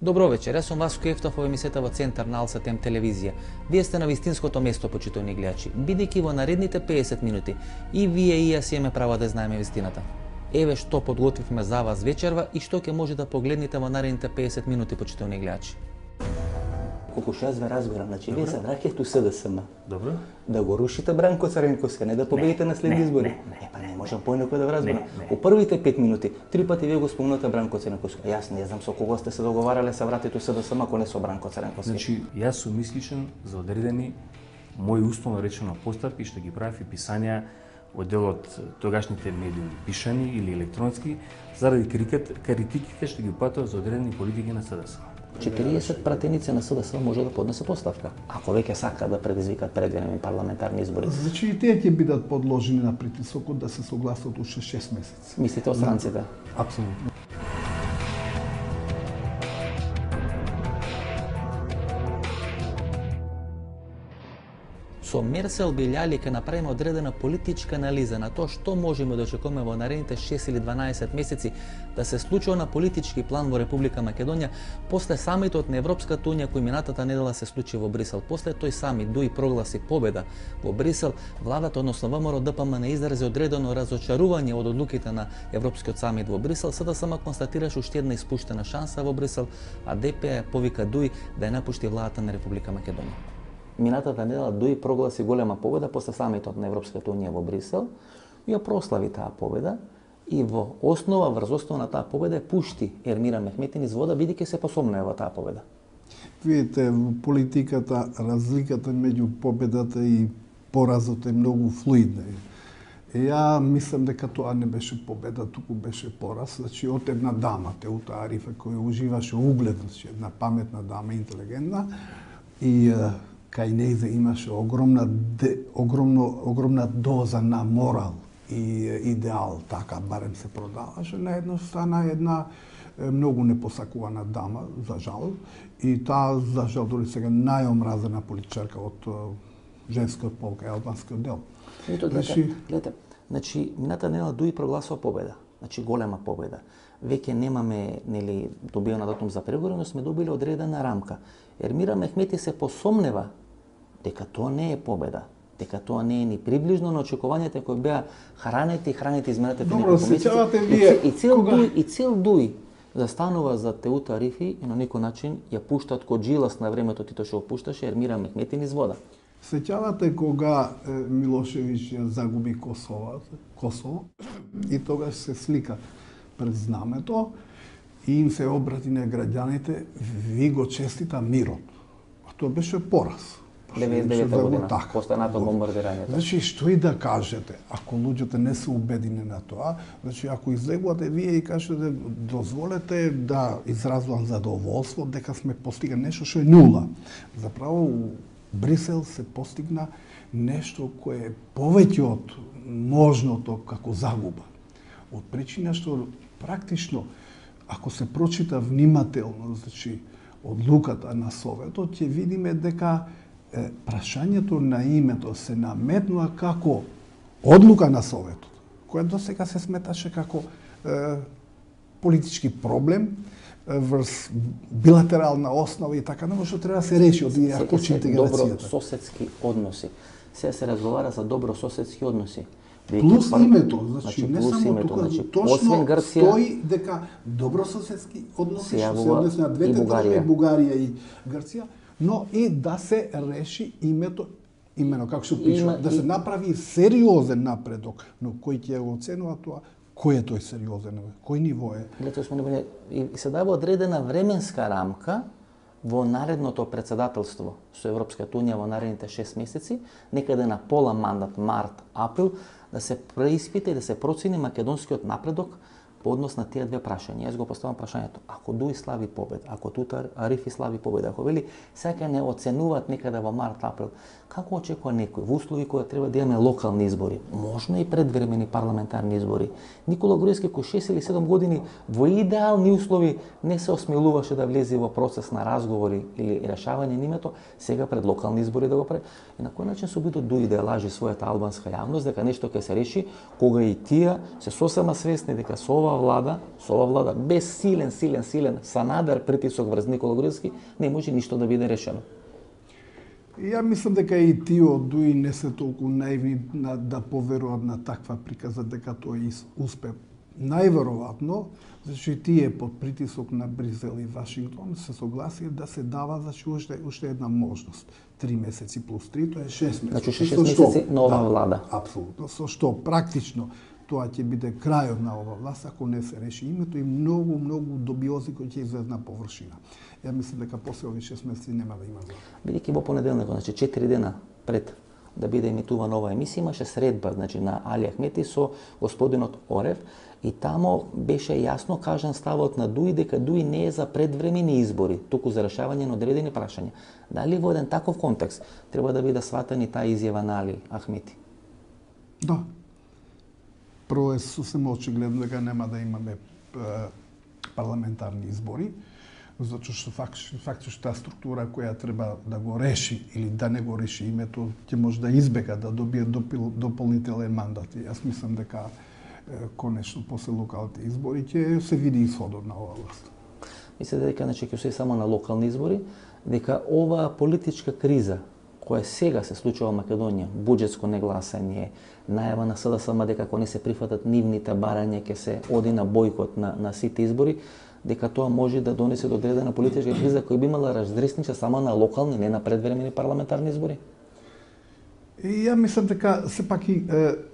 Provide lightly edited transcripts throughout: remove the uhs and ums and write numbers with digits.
Добро вечер, јас сум Васко Ефтов во емисијата во Центар на Алса Тем телевизија. Вие сте на вистинското место, почитувани гледачи, бидејќи во наредните 50 минути и вие и јас имаме право да знаеме вистината. Еве што подготвивме за вас вечерва и што ќе може да погледнете во наредните 50 минути, почитувани гледачи. Колку што јас ве разбирам, значи вие се враќате у СДСМ. Добро. Да го рушите Бранко Црнковски, не да победите на следни избори. Па не можам поинакво да ве разберам. У првите 5 минути 3 пати вие го спомнате Бранко Црнковски. Јас не знам со кого сте се договарале се вратите у СДСМ ако не со Бранко Црнковски. Значи јас сум мисличен за одредени мои условно речено поставки што ги правев и писања од делот тогашните медиуми, пишани или електронски, заради критиките што ги упатував за одредени политики на СДСМ. 40 пратеници на СДСМ може да поднесе поставка, ако веќе сака да предизвикат предвидени парламентарни избори. Значи и тие ќе бидат подложени на притисокот да се согласат уште 6 месеци. Мислите од странците? Апсолутно. Со Мерсел Билјали ќе направиме одредена политичка анализа на тоа што можеме да очекуваме во наредните 6 или 12 месеци да се случува на политички план во Република Македонија после самитот на Европската унија кој минатата недела се случи во Брисел. После тој самит Дуи прогласи победа во Брисел, владата, односно ВМРО ДПМН изрази одредено разочарување од одлуките на Европскиот самит во Брисел, СДСМ констатираше уште една испуштена шанса во Брисел, а ДП повика Дуи да ја напушти владата на Република Македонија. Минатата недела Дуи прогласи голема победа после самитот на Европската унија во Брисел и ја прослави таа победа и во основа, врз основа на таа победа пушти Ермира Мехметин из вода, бидејќи се посомнува во таа победа. Видите, во политиката разликата меѓу победата и поразот е многу флуидна. Ја мислам дека тоа не беше победа, туку беше пораз. Значи, од една дама, Теута Арифа, која уживаше углед, значи, една паметна дама, интелигентна, и кај нејзе имаше огромна доза на морал и идеал, така барем се продаваше. Наедно стана една многу непосакувана дама, за жал, и таа, за жал, дори сега најомразена политичарка од женскиот пол кај албанскиот дел. Гледате, значи, мината недела Дуи прогласува победа, значи голема победа. Веќе немаме, нели, добиена датум за преговори, но сме добили одредена рамка. Ермира Мехмети се посомнева дека тоа не е победа, дека тоа не е ни приближно на очекувањата кои беа хранети изминатите неколку месеци. И цел Дуи застанува за Теута Арифи и на некој начин ја пуштат ко джилас на времето Тито што го пушташе Ермира Мехметин из вода. Сеќавате кога Милошевиќ ја загуби Косово и тогаш се слика пред знамето и им се обрати на граѓаните, ви го честита мирот. А тоа беше пораз. 99 година, после НАТО бомбардирањето. Значи, што и да кажете, ако луѓето не се убедени на тоа, значи, ако излегувате вие и кажете, дозволете да изразувам задоволство дека сме постигнали нешто што е нула. Заправо, у Брисел се постигна нешто кое е повеќе од можното како загуба. Од причина што практично, ако се прочита внимателно, значи, одлуката на Советот, ќе видиме дека прашањето на името се наметнува како одлука на Советот, која до сега се сметаше како политички проблем врз билатерална основа и така, но што треба да се реши од интеграцијата. Добрососедски односи. Сега се разговара за добрососедски односи. Плюс името, значи не само името, тука, значи, точно Грција, стои дека добрососедски односи што се односи на двете држави, Бугарија и Грција, но и да се реши имено како што пише, да се направи сериозен напредок, но кој ќе го оценува тоа, кој е тој сериозен, кој ниво е? Гледате, и се дава одредена временска рамка во наредното председателство со Европската унија во наредните 6 месеци, некаде на пола мандат, март, април, да се преиспита и да се процени македонскиот напредок по однос на тие две прашања. Јас го поставам прашањето, ако Дуи слави победа, ако Тута Арифи слави победа, ако вели сега не оценуваат некаде во март, април, како очекува некој во услови кои треба да имаме локални избори, можно и предвремени парламентарни избори. Никола Груевски кој 6 или 7 години во идеални услови не се осмелуваше да влезе во процес на разговори или решавање на името, сега пред локални избори да го прави. И на кој начин се обидува Дуи да ја лаже својата албанска јавност дека нешто ќе се реши, кога и тие се сосема свесни дека со ова со ова влада, без силен Санадер притисок врз Никола Груевски, не може ништо да биде решено. Ја мислам дека и тие од ДУИ не се толку наивни да поверуваат на таква приказа дека тој успе. Најверојатно, значи тие под притисок на Бризел и Вашингтон се согласија да се дава уште една можност. 3 месеци плюс 3, тоа е 6 месеци. Значи 6 месеци нова влада. Апсолутно. Со што практично тоа ќе биде крајот на ова власт ако не се реши името и многу добиози кои ќе излезат на површина. Ја мислам дека после овие 6 месеци нема да има власт. Бидејќи во понеделник, значи 4 дена пред да биде емитувана оваа емисија, имаше средба, значи на Али Ахмети со господинот Орев и тамо беше јасно кажан ставот на ДУИ дека ДУИ не е за предвремени избори, туку за решавање на одредени прашања. Дали во еден таков контекст треба да биде сватани таа изјава на Али Ахмети? Да. Прво е сосем очигледно дека нема да имаме парламентарни избори, затоа што фактично таа структура која треба да го реши или да не го реши името, ќе може да избега да добие дополнителен мандат. И јас мислам дека конечно после локалните избори ќе се види исходот на оваа власт. Мислите дека ќе се само на локални избори, дека оваа политичка криза која сега се случува во Македонија, буџетско негласање, најава на СДСМ дека ако не се прифатат нивните барања ќе се оди на бојкот на сите избори, дека тоа може да донесе до одредена политичка криза која би имала раздреснича само на локални, не на предвремени парламентарни избори? И ја мислам дека сепак и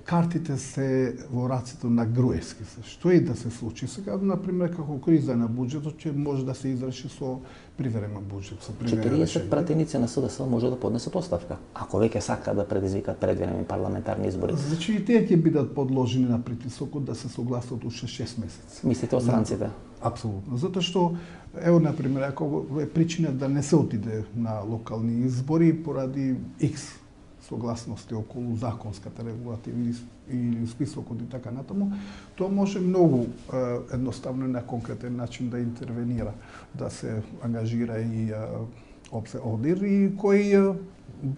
картите се во раците на Груевски. Што и да се случи сега, например, како криза на буџетот ќе може да се изреши со привремен буџет, со привремено 40 пратеници на СДС може да поднесат оставка, ако веќе сака да предизвикат предвремени парламентарни избори. Значи и тие ќе бидат подложени на притисокот да се согласат уште 6 месеци. Мислите од странците? Апсолутно. Затоа што, ево, например, ако е причина да не се отиде на локални избори поради X согласности околу законската регулатива или списокот и така натаму, тоа може многу едноставно на конкретен начин да интервенира, да се ангажира и ОДИР и кој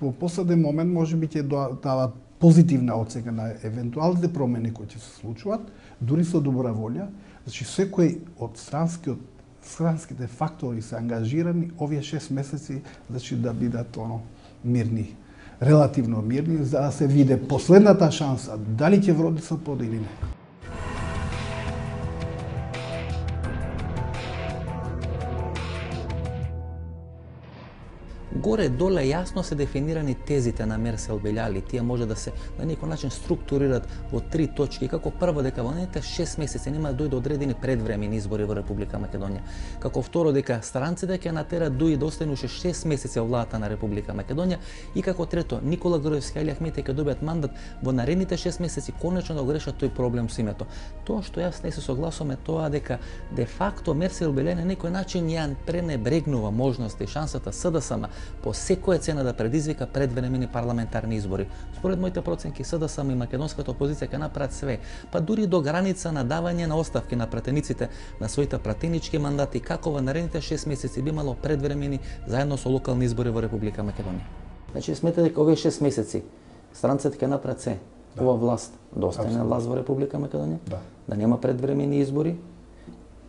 во последен момент може би ќе дава позитивна оценка на евентуалните промени кои ќе се случуваат, дури со добра волја. Значи секој од странските фактори се ангажирани овие 6 месеци, значи да бидат мирни, релативно мирни, за да се види последната шанса дали ќе вроди со плод или не. Горе-доле јасно се дефинирани тезите на Мерсел Белјали. Тие може да се на некој начин структурират во 3 точки. Како прво дека во наredните 6 месеци нема да дојде одредени предвремени избори во Република Македонија. Како второ дека странците ќе натерат ДУИ да остане уште 6 месеци во владата на Република Македонија и како трето Никола Груевски и Али Ахмети ќе добијат мандат во наредните 6 месеци конечно да го решат тој проблем со името. Тоа што јас не се согласувам е тоа дека де факто Мерсел Белјали на некој начин ја пренебрегнува можноста и шансата СДСМ по секоја цена да предизвика предвремени парламентарни избори. Според моите проценки, СДСМ и македонската опозиција ќе направат све, па дури до граница на давање на оставки на пратениците на своите пратенички мандати, како во наредните 6 месеци би имало предвремени заедно со локални избори во Република Македонија. Значи, смета дека овие 6 месеци странците ќе направат се, ова власт да остане власт во Република Македонија, да нема предвремени избори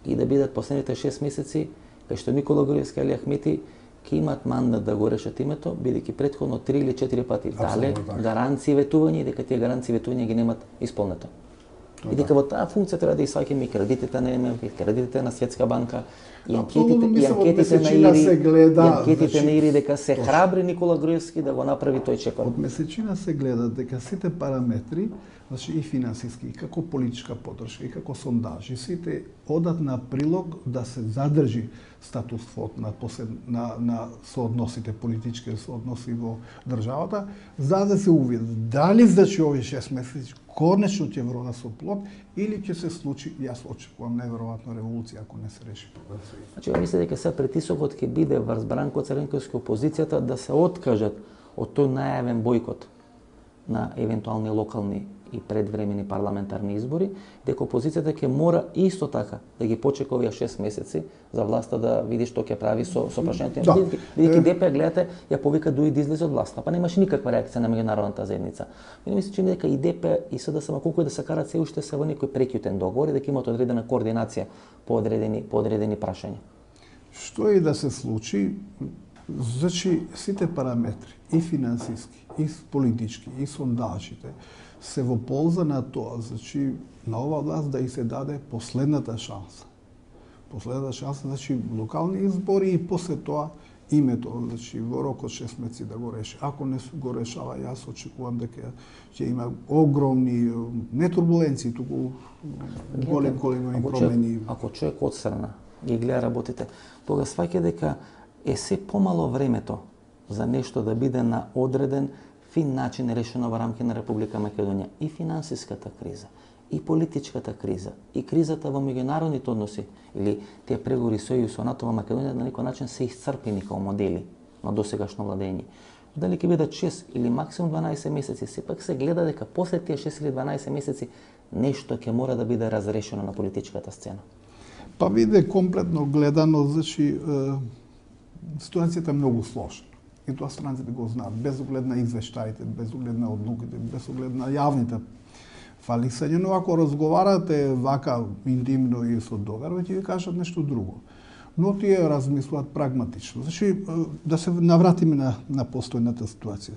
и да бидат последните 6 месеци кај што Никола Груевски и Али Ахмети ќе имат мандат да го решат името, бидејќи претходно 3 или 4 пати дале гаранции ветување и дека тие гаранции ветување ги немат исполнето. И дека во таа функција треба да исваќаме и кредитите на ММФ, и кредитите на Светска банка, и анкетите на Ири дека се храбри Никола Груевски да го направи тој чекор. Од месечина се гледа дека сите параметри, значи и финансиски, и како политичка поддршка, и како сондажи, сите одат на прилог да се задржи статус-кво на соодносите, политички соодноси во државата, за да се увиди дали значи овие 6 месеци конечно ќе врода со плод или ќе се случи, јас очекувам неверојатна револуција ако не се реши проблем. Значи, ја мислам дека сега притисокот ќе биде врз Бранко Црнковски опозицијата да се откажат од тој најавен бојкот на евентуални локални и предвремени парламентарни избори, дека опозицијата ќе мора исто така да ги почека овие 6 месеци за власта да види што ќе прави со прашањето. Бидејќи ДП, гледате, ја повика дуи да излезе од власта, па немаше никаква реакција на меѓународната заедница. Мислам че дека и ДП и СДСМ колку да се карат се уште се во некој прекјутен договор и дека имаат одредена координација по одредени прашања. Што и да се случи, значи сите параметри, и финансиски, и политички, и сондажите, се во полза на тоа, значи на ова власт да и се даде последната шанса. Последната шанса, значи локални избори и после тоа името, значи во рок од 6 месеци да го реши. Ако не го решава, јас очекувам дека ќе има огромни не турбуленции, туку големи промени. Ако човек отстрана ги гледа работите, тога сваќа дека е се помало времето за нешто да биде на одреден фин начин решено во рамки на Република Македонија. И финансиската криза, и политичката криза, и кризата во меѓународните односи, или тие преговори со ЕУ, со НАТО во Македонија на некој начин се исцрпени како модели на досегашно владење. Дали ќе бидат 6 или максимум 12 месеци, сепак се гледа дека после тие 6 или 12 месеци нешто ќе мора да биде разрешено на политичката сцена. Па виде комплетно гледано, значи ситуацијата е многу сложна. И тоа странците го знаат, без оглед на извештаите, без оглед на одлуките, без оглед на јавните фалисања, но ако разговарате вака интимно и со доверба, ќе ви кажат нешто друго. Но тие размислуваат прагматично. Значи, да се навратиме на постојната ситуација.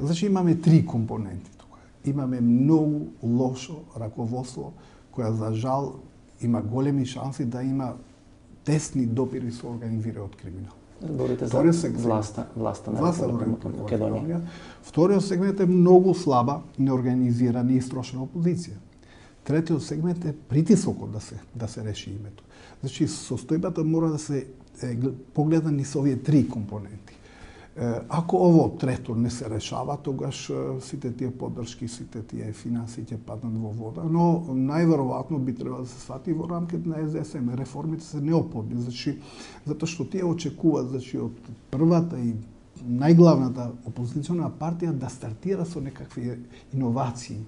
Значи, имаме 3 компоненти тука. Имаме многу лошо раководство, која за жал има големи шанси да има тесни допири со организираниот криминал. Говорите за власта на Република Македонија. Вториот сегмент е многу слаба, неорганизирана и истрошена опозиција. Третиот сегмент е притисокот да се реши името. Значи, состојбата мора да се погледа ни со овие 3 компоненти. Ако ово трето не се решава, тогаш сите тие поддршки, сите тие финанси ќе паднат во вода, но најверојатно би требало да се свати во рамките на СДСМ. Реформите се неопходни, значи, затоа што тие очекуваат, значи, од првата и најглавната опозициона партија да стартира со некакви иновации,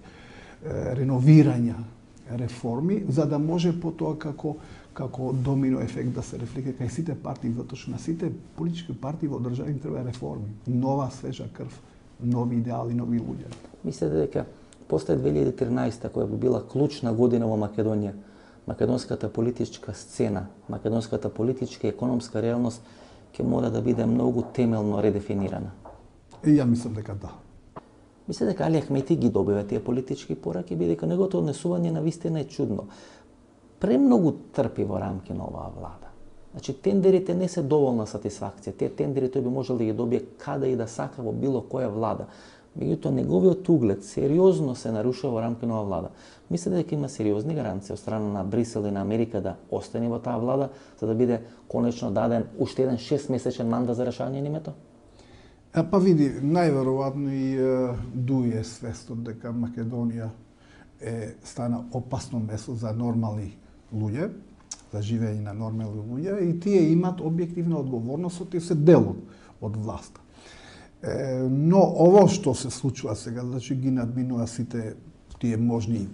реновирања, реформи, за да може потоа како домино ефект да се рефлектира кај сите партии, затоа што на сите политички партии во држава треба реформи, нова свежа крв, нови идеали, нови луѓе. Мислите дека после 2013 која би била клучна година во Македонија, македонската политичка сцена, македонската политичка и економска реалност ќе мора да биде многу темелно редефинирана? И ја мислам дека да. Мислите дека Али Ахмети ги добива тие политички пораки, бидејќи неговото однесување на вистина е чудно. Премногу трпи во рамки на оваа влада. Значи, тендерите не се доволна сатисфакција. Тие тендери тој би можел да ги добие каде и да сака во било која влада. Меѓутоа, неговиот углед сериозно се нарушува во рамки на оваа влада. Мислите дека има сериозни гаранции од страна на Брисел и на Америка да остане во таа влада, за да биде конечно даден уште еден 6-месечен мандат за решање на името? Па види, најверојатно и Дуј е свестен дека Македонија стана опасно место за нормални луѓе, за живење на нормални луѓе, и тие имат објективна одговорност, тие се дел од власта. Но ово што се случува сега, значи ги надминува сите тие можни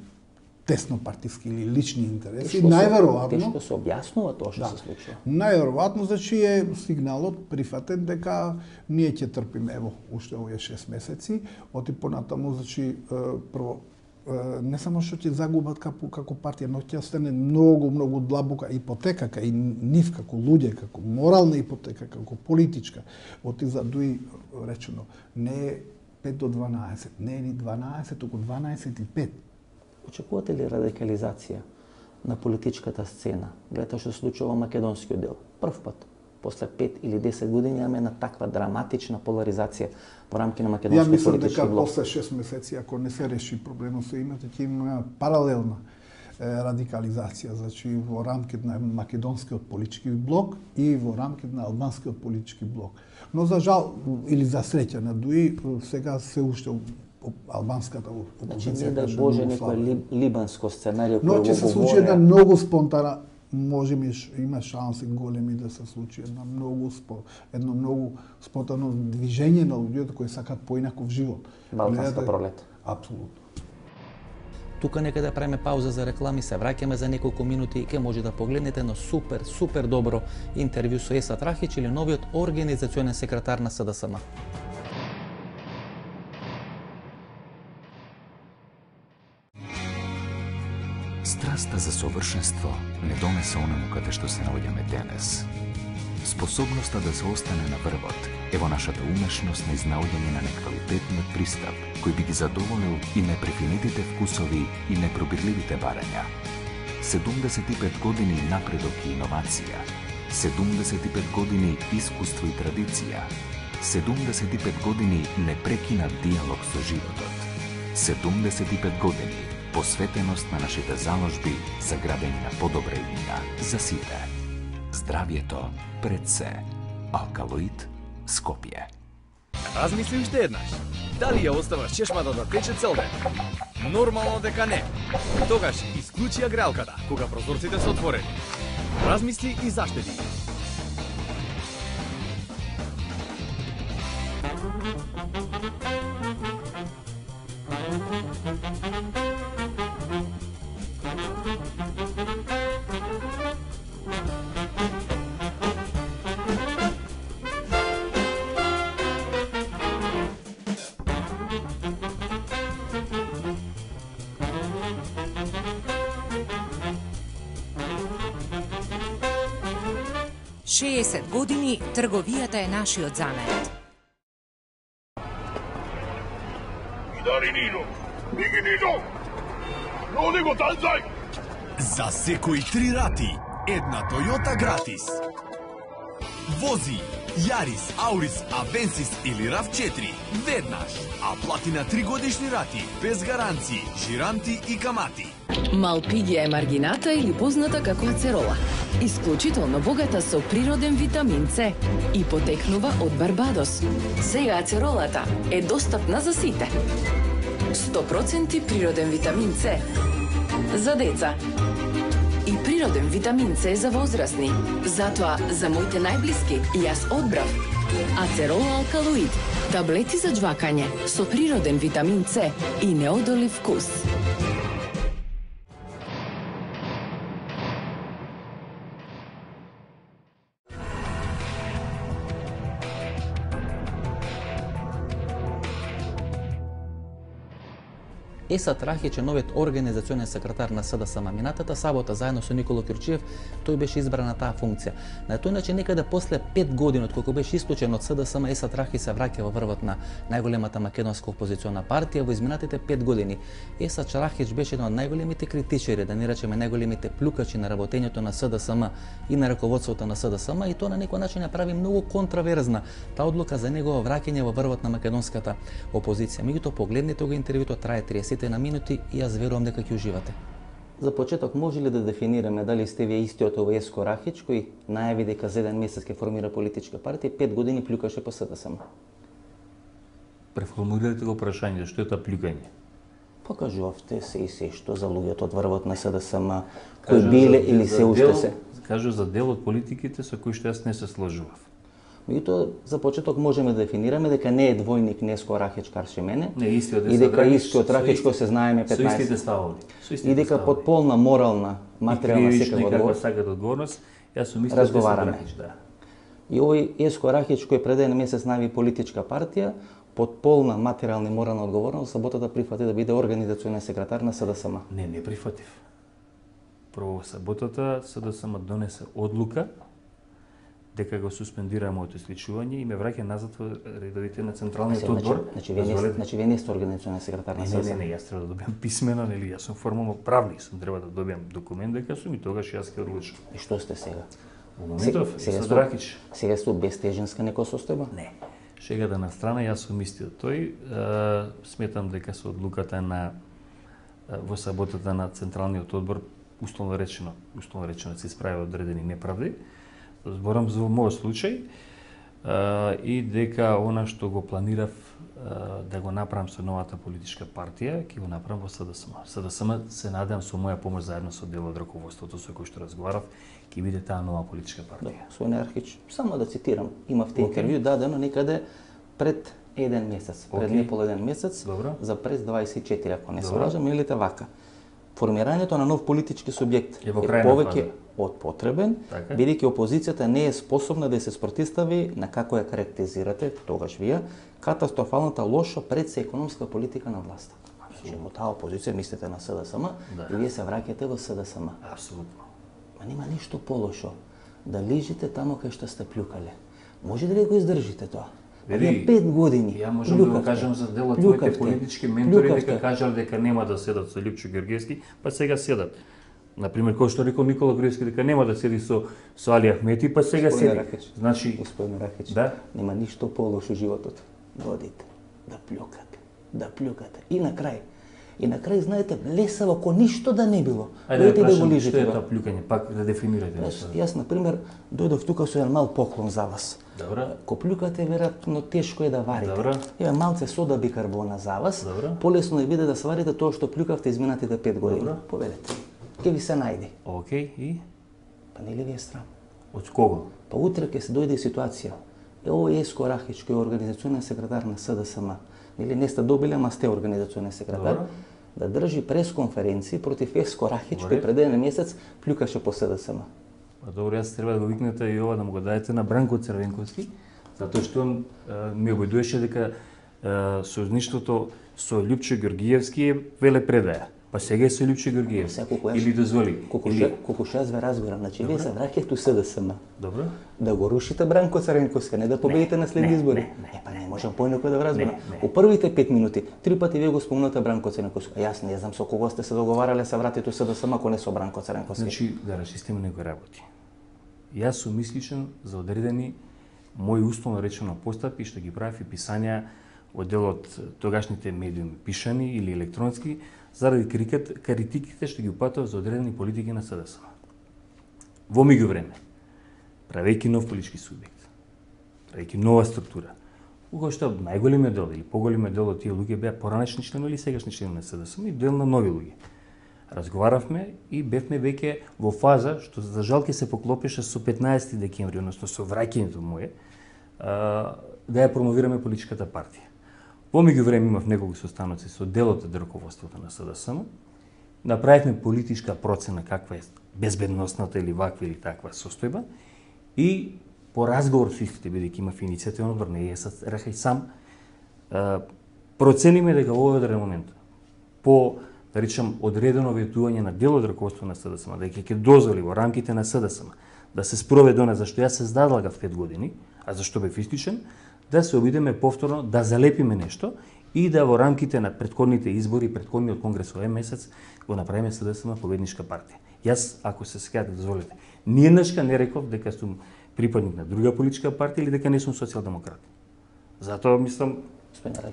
теснопартиски или лични интереси, најверојатно тешко се објаснува тоа што се случува. Најверојатно, значи е сигналот прифатен дека ние ќе трпиме ево уште овие 6 месеци, оти понатаму, значи прво не само што ќе загубат како партија, но ќе остане многу длабока ипотека кај нив како луѓе, како морална ипотека, како политичка. Оти за Дуј речено, не е 5 до 12, не е ни 12, туку 12,5. Очекувате ли радикализација на политичката сцена? Гледате што се случува во македонскиот дел. Прв пат, после 5 или 10 години имаме на таква драматична поларизација во рамки на македонскиот политички блок. Ја мислам дека после 6 месеци, ако не се реши проблемот со името, ќе има паралелна радикализација, значи во рамките на македонскиот политички блок и во рамките на албанскиот политички блок. Но за жал или за среќа на Дуи, сега се уште албанската опозиција. Значи, не да Боже некој либанско сценарио кој но ќе се случи една многу спонтана, може би има шанси големи да се случи едно многу спонтано движење на луѓето кои сакаат поинаков живот. Балканска пролет. Апсолутно. тука некаде правиме пауза за реклами, се враќаме за неколку минути и ќе може да погледнете на супер добро интервју со Есат Рахич или новиот организационен секретар на СДСМ. Страста за совршенство не донесе оному каде што се наоѓаме денес. Способноста да се остане на врвот е во нашата умешност на изнаоѓање на неквалитетниот пристап, кој би ги задоволил и непрефинитите вкусови и непробирливите барања. 75 години напредок и иновација, 75 години искуство и традиција, 75 години непрекинат диалог со животот, 75 години посветеност на нашите заложби за градење на подобра иднина за сите. Здравието пред се. Алкалоид Скопје. Размисли уште еднаш. Дали ја оставаш чешмата да тече цел ден? Нормално дека не. Тогаш исклучи ја греалката кога прозорците се отворени. Размисли и заштеди. Шеесет години трговијата е нашиот занет. Дари Нино! Биги Нино! Роди го танзај! За секои 3 рати, една Toyota гратис. Вози Јарис, Аурис, Авенсис или RAV4 веднаш, а плати на 3 годишни рати, без гаранции, жиранти и камати. Малпигија е маргината или позната како ацерола. Исклучително богата со природен витамин С и потекнува од Барбадос. Сега ацеролата е достапна за сите. 100% природен витамин С за деца и природен витамин С за возрастни. Затоа за моите најблиски јас одбрав Ацерола Алкалоид, таблети за џвакање со природен витамин С и неодолив вкус. Есат Рахич е новиот организационен секретар на СДСМ. Минатата сабота заедно со Никола Кјурчиев тој беше избран на таа функција. На тој начин некаде после 5 години откако беше исклучен од СДСМ, Есат Рахич се враќа во врвот на најголемата македонска опозициона партија во изминатите 5 години. Есат Рахич беше еден од најголемите критичари, да не речеме најголемите плюкачи на работењето на СДСМ и на раководството на СДСМ, и тоа на некој начин ја прави многу контраверзна таа одлука за негово враќање во врвот на македонската опозиција. Меѓутоа погледнете го интервјуто, трае 30 на минути и јас верувам дека ќе уживате. За почеток, може ли да дефинираме дали сте вие истиот овој Еско Рахич кој најави дека за 1 месец ќе формира политичка партија и 5 години плюкаше по СДСМ? Преформулирате го прашање, што е тоа плюкање? Покажувавте се и се што за луѓето од врвот на СДСМ, кои биле или се уште се. Кажу за дел од политиките со кои што јас не се сложував. Меѓутоа, за почеток можеме да дефинираме дека не е двојник Неско Рахич Каршемене, Не, истиот и дека истиот Рахич кој се знаеме 15. Со истите ставови. И дека под полна морална, материјална секаква одговорност, сакат одговорност, јас сум истиот разговараме. Рахич, да. И овој Еско Рахич кој пред 1 месец најави политичка партија, под полна материјална и морална одговорност, саботата прифати да биде организационен секретар на СДСМ. Не прифатив. Прво саботата СДСМ донесе одлука дека го суспендира моето исклучување и ме враќа назад во редовите на Централниот одбор. Значи вие не сте организационен секретар на СДСМ. Не, јас треба да добијам писмено, нели, јас сум формално правник, сум треба да добијам документ дека сум и тогаш јас ќе одлучам. И што сте сега? Во моментов, Есат Рахич. Сега сте безтежинска некоја состојба? Не. Шегата на страна, јас сум истиот тој. Сметам дека со одлуката на во саботата на Централниот одбор условно речено се исправија одредени неправди. Зборам за мојот случај и дека она што го планирав да го направам со новата политичка партија, ќе го направам во СДСМ. СДСМ се надевам со моја помош заедно со дел од раководството со кој што разговарав, ќе биде таа нова политичка партија. Господине Архич, само да цитирам, имавте интервју дадено некаде пред 1 месец, пред не пол 1 месец, Добро. за прес 24, ако не се лажам, велите вака. формирањето на нов политички субјект Е во е крајна повеќе фаза. од потребен, Така. бидејќи опозицијата не е способна да се спротивстави на како ја карактеризирате тогаш вие катастрофалната лоша предсеекономска политика на власта. Значи, во таа опозиција мислите на СДСМ и вие се враќате во СДСМ. Апсолутно. Ма нема ништо полошо да лижите тамо кај што сте плюкале. Можете ли го издржите тоа? Вие 5 години. Ја можам да го кажам за дел од твоите политички ментори дека кажале дека нема да седат со Липчо Георгиевски, па сега седат. Например, кој што рекол Никола Груевски дека нема да седи со Али Ахмети, па сега седи. Значи, господин Ракич, да? Нема ништо полошо у животот. Водите, да плюкате. И на крај, знаете, лесаво, ко ништо да не било. Ајде да го лижите. Што е тоа плюкање? Пак да дефинирате нешто. Јас, например, дојдов тука со еден мал поклон за вас. Добро. Ко плюкате, веројатно тешко е да варите. Добро. Еве малце сода бикарбона за вас. Добро. Полесно е биде да сварите тоа што плюкавте изминатите 5 години. Добро. Поведете. Ке ви се најде. Океј, и? Па нели ви е срам? Од кого? Па утре ќе се дојде ситуација. Ово Еско Рахич, кој е организационен секретар на СДСМ. Нели не сте добили, ама сте организационен секретар. Добро. Да држи пресконференција против Еско Рахич, кој пред еден месец плюкаше по СДСМ. Па добро, јас треба да го викнете и ова да му го дадете на Бранко Црвенковски, затоа што он ми обидуваше дека сојузништвото со Лјупчо Георгиевски е велепредаја. Па сега е со Лјупчо Георгиевски. Или дозволи. Колку шест ве разбирам, значи вие се враќате у СДСМ. Добро. Да го рушите Бранко Црвенковски, не да победите на следни избори. Па не можам поинаку да го разберам. У првите 5 минути 3 пати вие го спомнате Бранко Црвенковски. Јас не знам со кого сте се договарале се вратите у СДСМ, ако не со Бранко Црвенковски. Значи, да расчистиме некои работи. Јас сум мисличен за одредени мои условно речено постапки што ги правев и писања од дел од тогашните медиуми, пишани или електронски, заради критиките што ги упатував за одредени политики на СДСМ. Во меѓувреме, правејќи нов политички субјект, правејќи нова структура, кога што најголемиот дел или поголемиот дел од тие луѓе беа поранешни членови или сегашни членови на СДСМ и дел на нови луѓе. Разговаравме и бевме веќе во фаза што за жал ќе се поклопеше со 15 декември, односно со враќањето мое, да ја промовираме политичката партија. Во меѓувреме имав неколку состаноци со делот од раководството на СДСМ. Направивме политичка процена каква е безбедносната или ваква или таква состојба и по разговор со истите, бидејќи имав иницијативен одбор, не јас рекај сам, процениме дека во овој момент по да речам одредено ветување на дел од раководството на СДСМ, дека ќе дозволи во рамките на СДСМ да се спроведе она зашто јас се задлагав 5 години, а зашто бев истичен, да се обидеме повторно да залепиме нешто и да во рамките на претходните избори, претходниот конгрес овој месец, го направиме СДСМ победничка партија. Јас, ако се сеќавате, дозволете, ниеднашка не реков дека сум припадник на друга политичка партија или дека не сум социјалдемократ. Затоа мислам,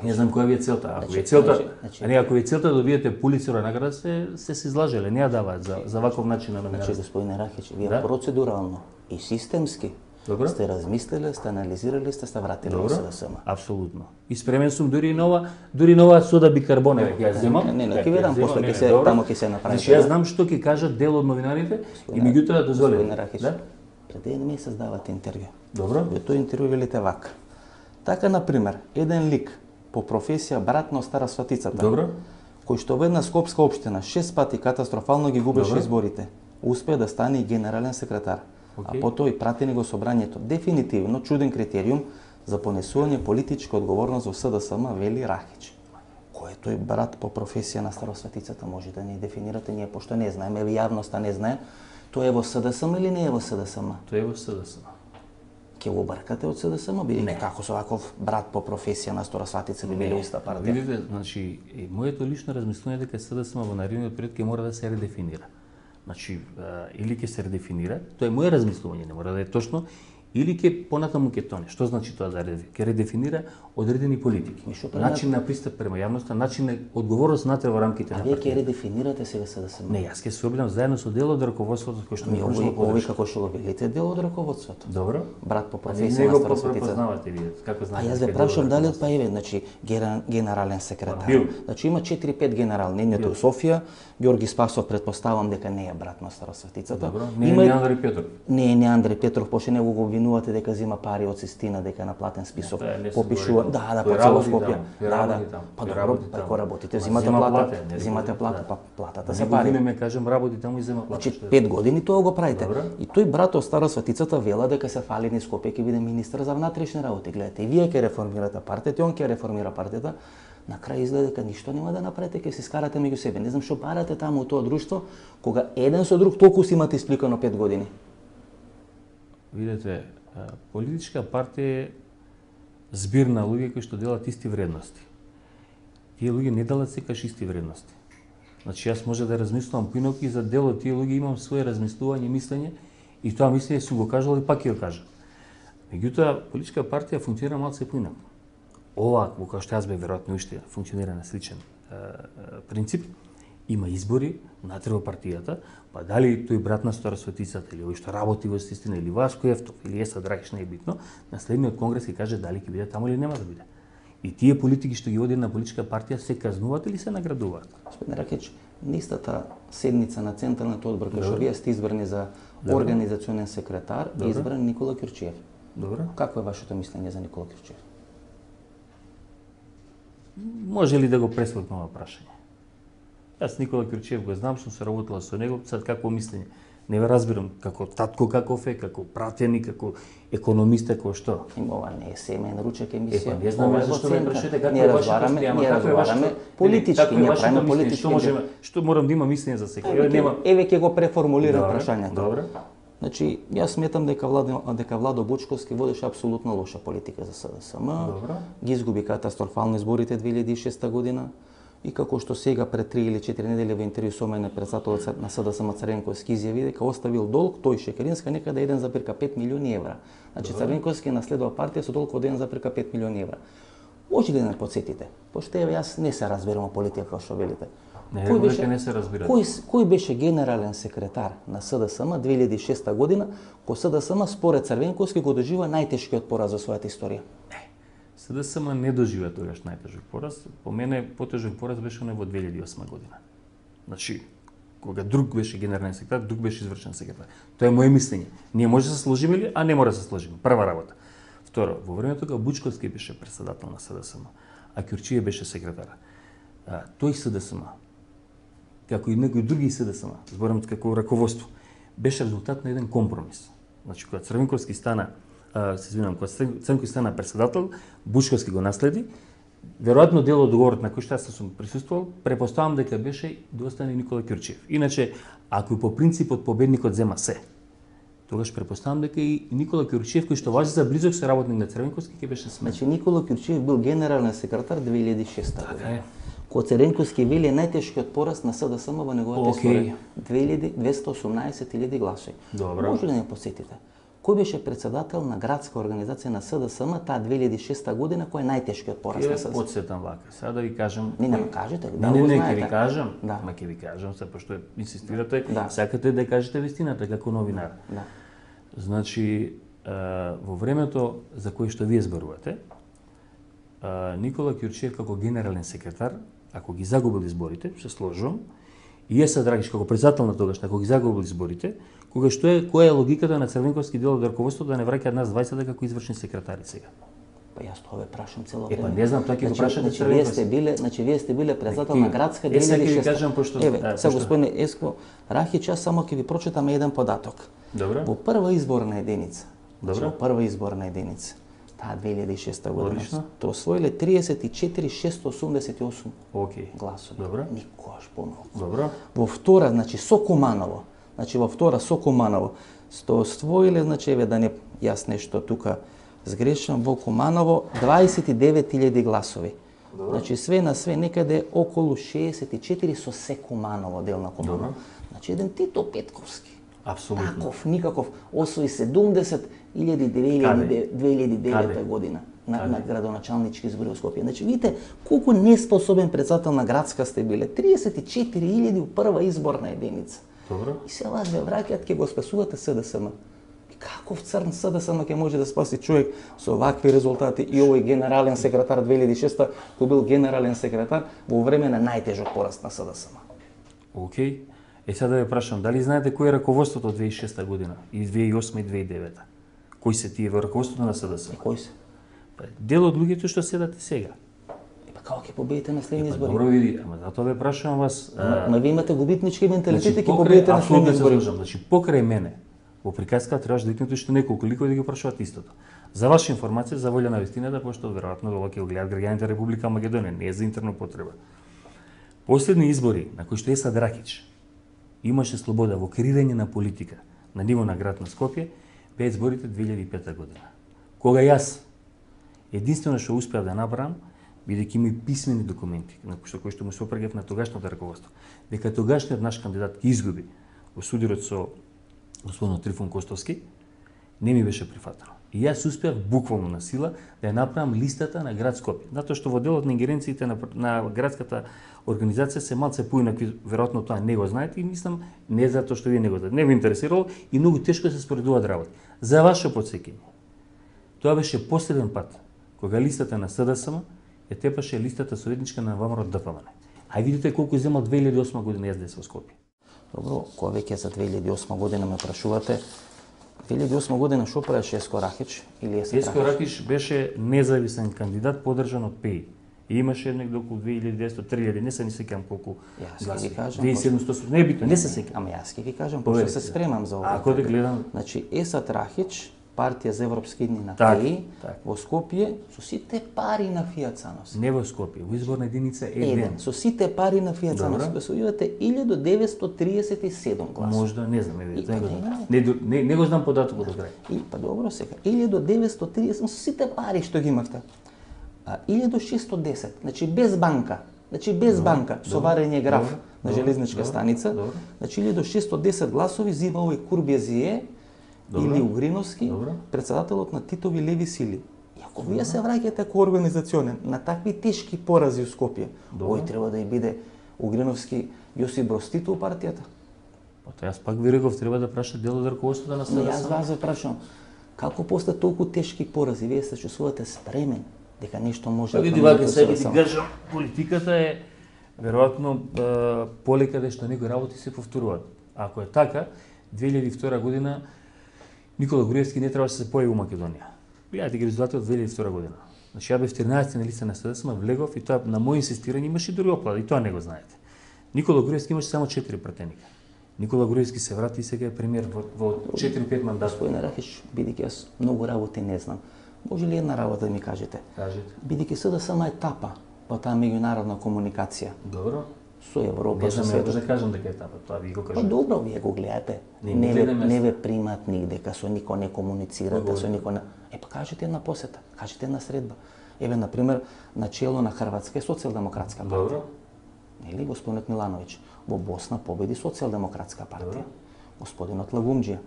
не знам која ви е целта. Ако ви е целта, ако ви е целта да добиете Пулицерова награда, се излажеле, не ја даваат за ваков начин на номинација. Значи, господине Рахич, вие процедурално и системски сте размислиле, сте анализирали, сте вратили во СДСМ. Апсолутно. И спремен сум дури нова сода бикарбона ќе ја земам. Не, ќе видам после тамо ќе се направи. Значи јас знам што ќе кажат дел од новинарите и меѓутоа дозволете. Господине Рахич, пред еден месец давате интервју. Добро. Во тој интервју велите вака. Така, например, еден лик по професија брат на Стара Сватицата, добро, кој што во една скопска општина 6 пати катастрофално ги губеше изборите, успеа да стане и генерален секретар. А потоа и пратени го собранието. Дефинитивно чуден критериум за понесување политичка одговорност во СДСМ, вели Рахич. Кој е тој брат по професија на Старосветицата, може да ни дефинирате, ние пошто не знаеме, јавноста не знае, тој е во СДСМ или не е во СДСМ? Тој е во СДСМ. Ќе го обркате од СДСМ, бидејќи како со ваков брат по професија на Старосветица би били иста партија? Видите, значи, моето лично размислување дека СДСМ во наредниот период ќе мора да се редефинира. Значи, или ќе се редефинира, тоа е моје размислување, не мора да е точно, или ќе понатаму ќе тоне. Што значи тоа да ќе редефинира одредени политики? Начин на пристап према јавноста, начин на одговорност внатре во рамките на партија. А вие ќе редефинирате сега СДСМ? Не, јас ќе се обидам заедно со дел од раководството кој што ми пружило поддршка. Овој како што го велите дел од раководството. Добро. Брат по професија на Старосветица. Познавате вие, како знаете? А јас ве прашам дали од Паеве, значи генерален секретар. Значи има 4-5 генерал, нетното у Софија, Ѓорги Спасов претпоставам дека не е брат на Старосветицата. Добро. Не е Андреј Петров. Не е Андреј Петров, пошто него го обвинувате дека зема пари од Систина, дека на платен список Тоа попишува. Да, по цело Скопје. Да. Па добро, како работите, зимате плата, зимате плата, па платата се пари. Не ме кажам работи таму и зема плата. Значи 5 години тоа го правите. И тој брат од Стара Светицата вела дека се фали низ Скопје ќе биде министер за внатрешни работи. Гледате, и вие ќе реформирате партијата, он ќе реформира партијата. На крај изгледа дека ништо нема да направите, ќе се скарате меѓу себе. Не знам што барате таму во тоа друштво, кога еден со друг толку си имате испликано 5 години. Видете, политичка партија е збир на луѓе кои што делат исти вредности. Тие луѓе не делат секаш исти вредности. Значи, јас може да размислувам поинаку и за дел од тие луѓе имам свое размислување, мислење, и тоа мислење сум го кажал и пак ќе го кажам. Меѓутоа, политичка партија функционира малце поинаку. Ова, во кој што јас бе веројатно уште функционира на сличен принцип, има избори внатре во партијата, па дали тој брат на Стара Светицата или овој што работи во Систина или Васко Ефтов или Еса Драгиш, не е битно, на следниот конгрес ќе каже дали ќе биде таму или нема да биде. И тие политики што ги води на политичка партија се казнуваат или се наградуваат? Господин Ракич, нистата седница на Централниот одбор кај што вие сте избрани за организационен секретар, избран Никола Ќурчиев. Добро. Какво е вашето мислење за Никола Ќурчиев? Може ли да го пресвртнам ова прашање? Јас Никола Ќурчиев го знам, што се работила со него, сад какво мислење? Не ве разбирам како татко каков е, како пратеник, како економист, како што. Ова не е семеен ручек емисија. Не знам зашто ме прашувате како ние разговараме политички, ние правиме политички. Што морам да имам мислење за секој? Еве ќе го преформулирам прашањето. Добро. Значи, јас сметам дека Владо Бучковски водеше апсолутно лоша политика за СДСМ. Ги изгуби катастрофално изборите 2006 година. И како што сега пред 3 или 4 недели во интервју со мене председателот на СДСМ Црвенковски изјави дека оставил долг тој Шекеринска некаде 1,5 милиони евра. Значи Црвенковски наследува партија со долг од 1,5 милиони евра. Може ли да не подсетите? Пошто еве јас не се разбирам во политика како што велите. Кој беше генерален секретар на СДСМ 2006 година, кој СДСМ според Црвенковски го доживува најтешкиот пораз во својата историја? СДСМ не доживеа тогаш најтежок пораз. По мене потежок пораз беше во 2008 година. Значи, кога друг беше генерален секретар, друг беше извршен секретар. Тоа е моје мислење. Ние може да се сложиме или, а не мора да се сложиме. Прва работа. Второ, во времето кога Бучковски беше председател на СДСМ, а Ќурчиев беше секретар, тој СДСМ, како и некои други СДСМ, зборам како раководство, беше резултат на еден компромис. Значи, кога Црвенковски стана кога Црвенковски стана председател, Бучковски го наследи. Веројатно дел од договорот на кој што јас сум присуствувал, претпоставам дека беше да остане Никола Ќурчиев. Иначе, ако по принципот победникот зема се, тогаш претпоставам дека и Никола Ќурчиев, кој што важи за близок со работник на Црвенковски, ќе беше сменен. Значи Никола Ќурчиев бил генерален секретар 2006 година. Кога Црвенковски вели најтешкиот пораз на СДСМ во неговата историја. 218.000 гласови. Може ли да не посетите? Кој беше председател на градска организација на СДСМ таа 2006 година, кој е најтешкиот пораз на СДСМ? Подсетам вака. Сега да ви кажам. Не ме кажете, да го знаете. Не, ќе ви кажам. Ма ќе ви кажам, се пошто инсистирате, сакате да кажете вистината како новинар. Значи, во времето за кое што вие зборувате, Никола Ќурчиев како генерален секретар, ако ги загубил изборите, се сложувам, и Еса Драгиш како председател на тогаш, ако ги загубил изборите, која е логиката на Црвенковски дел од раководството да не враќаат нас 20 како извршни секретари сега? Па јас тоа ве прашам цело време. Не знам, тоа ќе го прашате Црвенковски. Вие сте биле председател на градска 2006. Сега ќе ви кажам пошто. Еве, сега господине Еско Рахич, јас само ќе ви прочитам еден податок. Добро. Во прва изборна единица. Добро. Во прва изборна единица. Таа 2006 година. Тоа освоиле 34.688 гласови. Добро. Никогаш помалку. Добро. Во втора, значи Сокоманово. Значи во втора Сокоманово сто освоиле, значи еве да не јас нешто тука сгрешам, во Куманово 29.000 гласови. Добро. Значи све на све некаде околу 64 со Секуманово дел на Куманово. Значи еден Тито Петковски. Апсолутно. Таков, никаков, освои 70.000 година на градоначалнички избори во Скопје. Значи, видите, колку неспособен председател на градска сте биле. 34.000 у прва изборна единица. Добро. И се вас ве враќаат, ќе го спасувате СДСМ. Каков црн СДСМ ќе може да спаси човек со вакви резултати и овој генерален секретар 2006 кој бил генерален секретар во време на најтежок пораст на СДСМ. Океј. Сега да ве прашам, дали знаете кој е раководството од 2006 година и 2008 и 2009? Кои се тие во раководството на СДСМ? Кои се? Дел од луѓето што седате сега. Па како ќе победите на следни избори? Добро види, ама затоа ве прашувам вас. Ама ви имате губитнички менталитет и ќе победите на следни избори. Значи покрај мене во приказка требаше да икнете уште неколку ликови да ги прашуваат истото. За ваша информација, за волја на вистината, пошто веројатно ова ќе го гледаат граѓаните Република Македонија, не е за интерна потреба. Последни избори на кои што Есад Ракич имаше слобода во креирање на политика на ниво на град на Скопје, беа изборите 2005 година. Кога јас единствено што успеав да направам, бидејќи има и писмени документи на кои што му се опрегав на тогашното раководство, дека тогашниот наш кандидат ќе изгуби во судирот со господинот Трифон Костовски, не ми беше прифатено. И јас успеав буквално на сила да ја направам листата на град Скопје, затоа што во делот на ингеренциите на градската организација се малце поинакви, веројатно тоа не го знаете и мислам не затоа што вие не го знаете, не ви интересирало и многу тешко се споредуваат работи. За ваше потсеќање, тоа беше последен пат кога листата на СДСМ ја тепаше листата советничка на ВМРО ДПМН. Ај видите колку земал 2008 година СДС во Скопје. Добро, кога веќе за 2008 година ме прашувате, 2008 година шо правеше Еско Ракич или Есад Ракич? Еско Ракич беше независен кандидат подржан од ПЕИ. И имаше некаде околу 2200-3000, не се сеќавам колку гласи. 2700, не е битно, не се сеќавам. Ама јас ќе ви кажам, пошто се спремам за ова. Ако да гледам... Значи, Есад Рахич, партија за европски идни на Так, ПЕИ, так. во Скопје, со сите пари на Фијат Санос. Не во Скопје, во изборна единица еден. Со сите пари на Фијат Санос, гласувате 1937 гласа. Можда, не знам, не го знам податокот до крај. И па добро сега, 1930 со сите пари што ги имавте. 1610, значи без банка, со варење граф на железничка станица, значи 1610 гласови зима овој Курбезие или Угриновски, председателот на Титови леви сили. И ако вие се враќате како организационен на такви тешки порази у Скопје, ој треба да и биде Угриновски Јосип Брос Тито у партијата. Па тоа јас пак ви реков, треба да прашат дел од раководството на СДСМ. Јас вас прашувам, како после толку тешки порази вие се чувствувате спремен дека нешто може да види вака се види гржа политиката е веројатно полека де што некои работи се повторуваат. Ако е така, 2002 година Никола Груевски не требаше да се појави у Македонија. Гледате ги резултати од 2002 година. Значи ја бев 13 на листа на СДСМ, влегов и тоа на мој инсистирање имаше дури оплата и тоа не го знаете. Никола Груевски имаше само 4 пратеника. Никола Груевски се врати и сега е премиер во 4-5 мандата. Господин Рахич, бидејќи јас многу работи не знам, може ли една работа да ми кажете? Кажете. Бидејќи СДСМ е тапа во таа меѓународна комуникација. Добро. Со Европа, со светот. Не кажам дека е тапа, тоа ви го кажам. Па добро, вие го гледате. Не ве примат нигде, со никој не комуницирате, со никој не... Па кажете една посета, кажете една средба. Еве, например, начело на Хрватска е социјалдемократска партија. Добро. Нели, господинот Милановиќ, во Босна победи социјалдемократска партија. Господинот Лагумџија,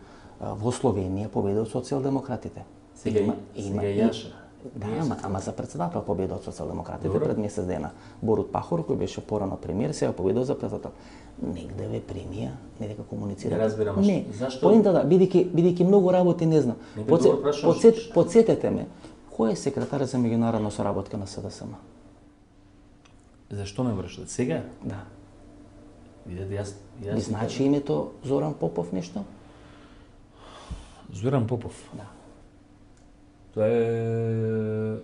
во Словенија победил социјалдемократите. Сега Јаша. Да, ама за председател победил социјалдемократите пред месец дена. Борут Пахор, кој беше порано премиер, сега победил за председател. Негде ве премија, не дека комуницира. Не разбирам, не. Зашто? Поинта да, бидејќи многу работи не знам. Подсетете ме, кој е секретар за меѓународна соработка на СДСМ? Зашто ме вршат? Сега? Да. Видете, јас Ви значи името Зоран Попов нешто? Зоран Попов? Да. Тоа е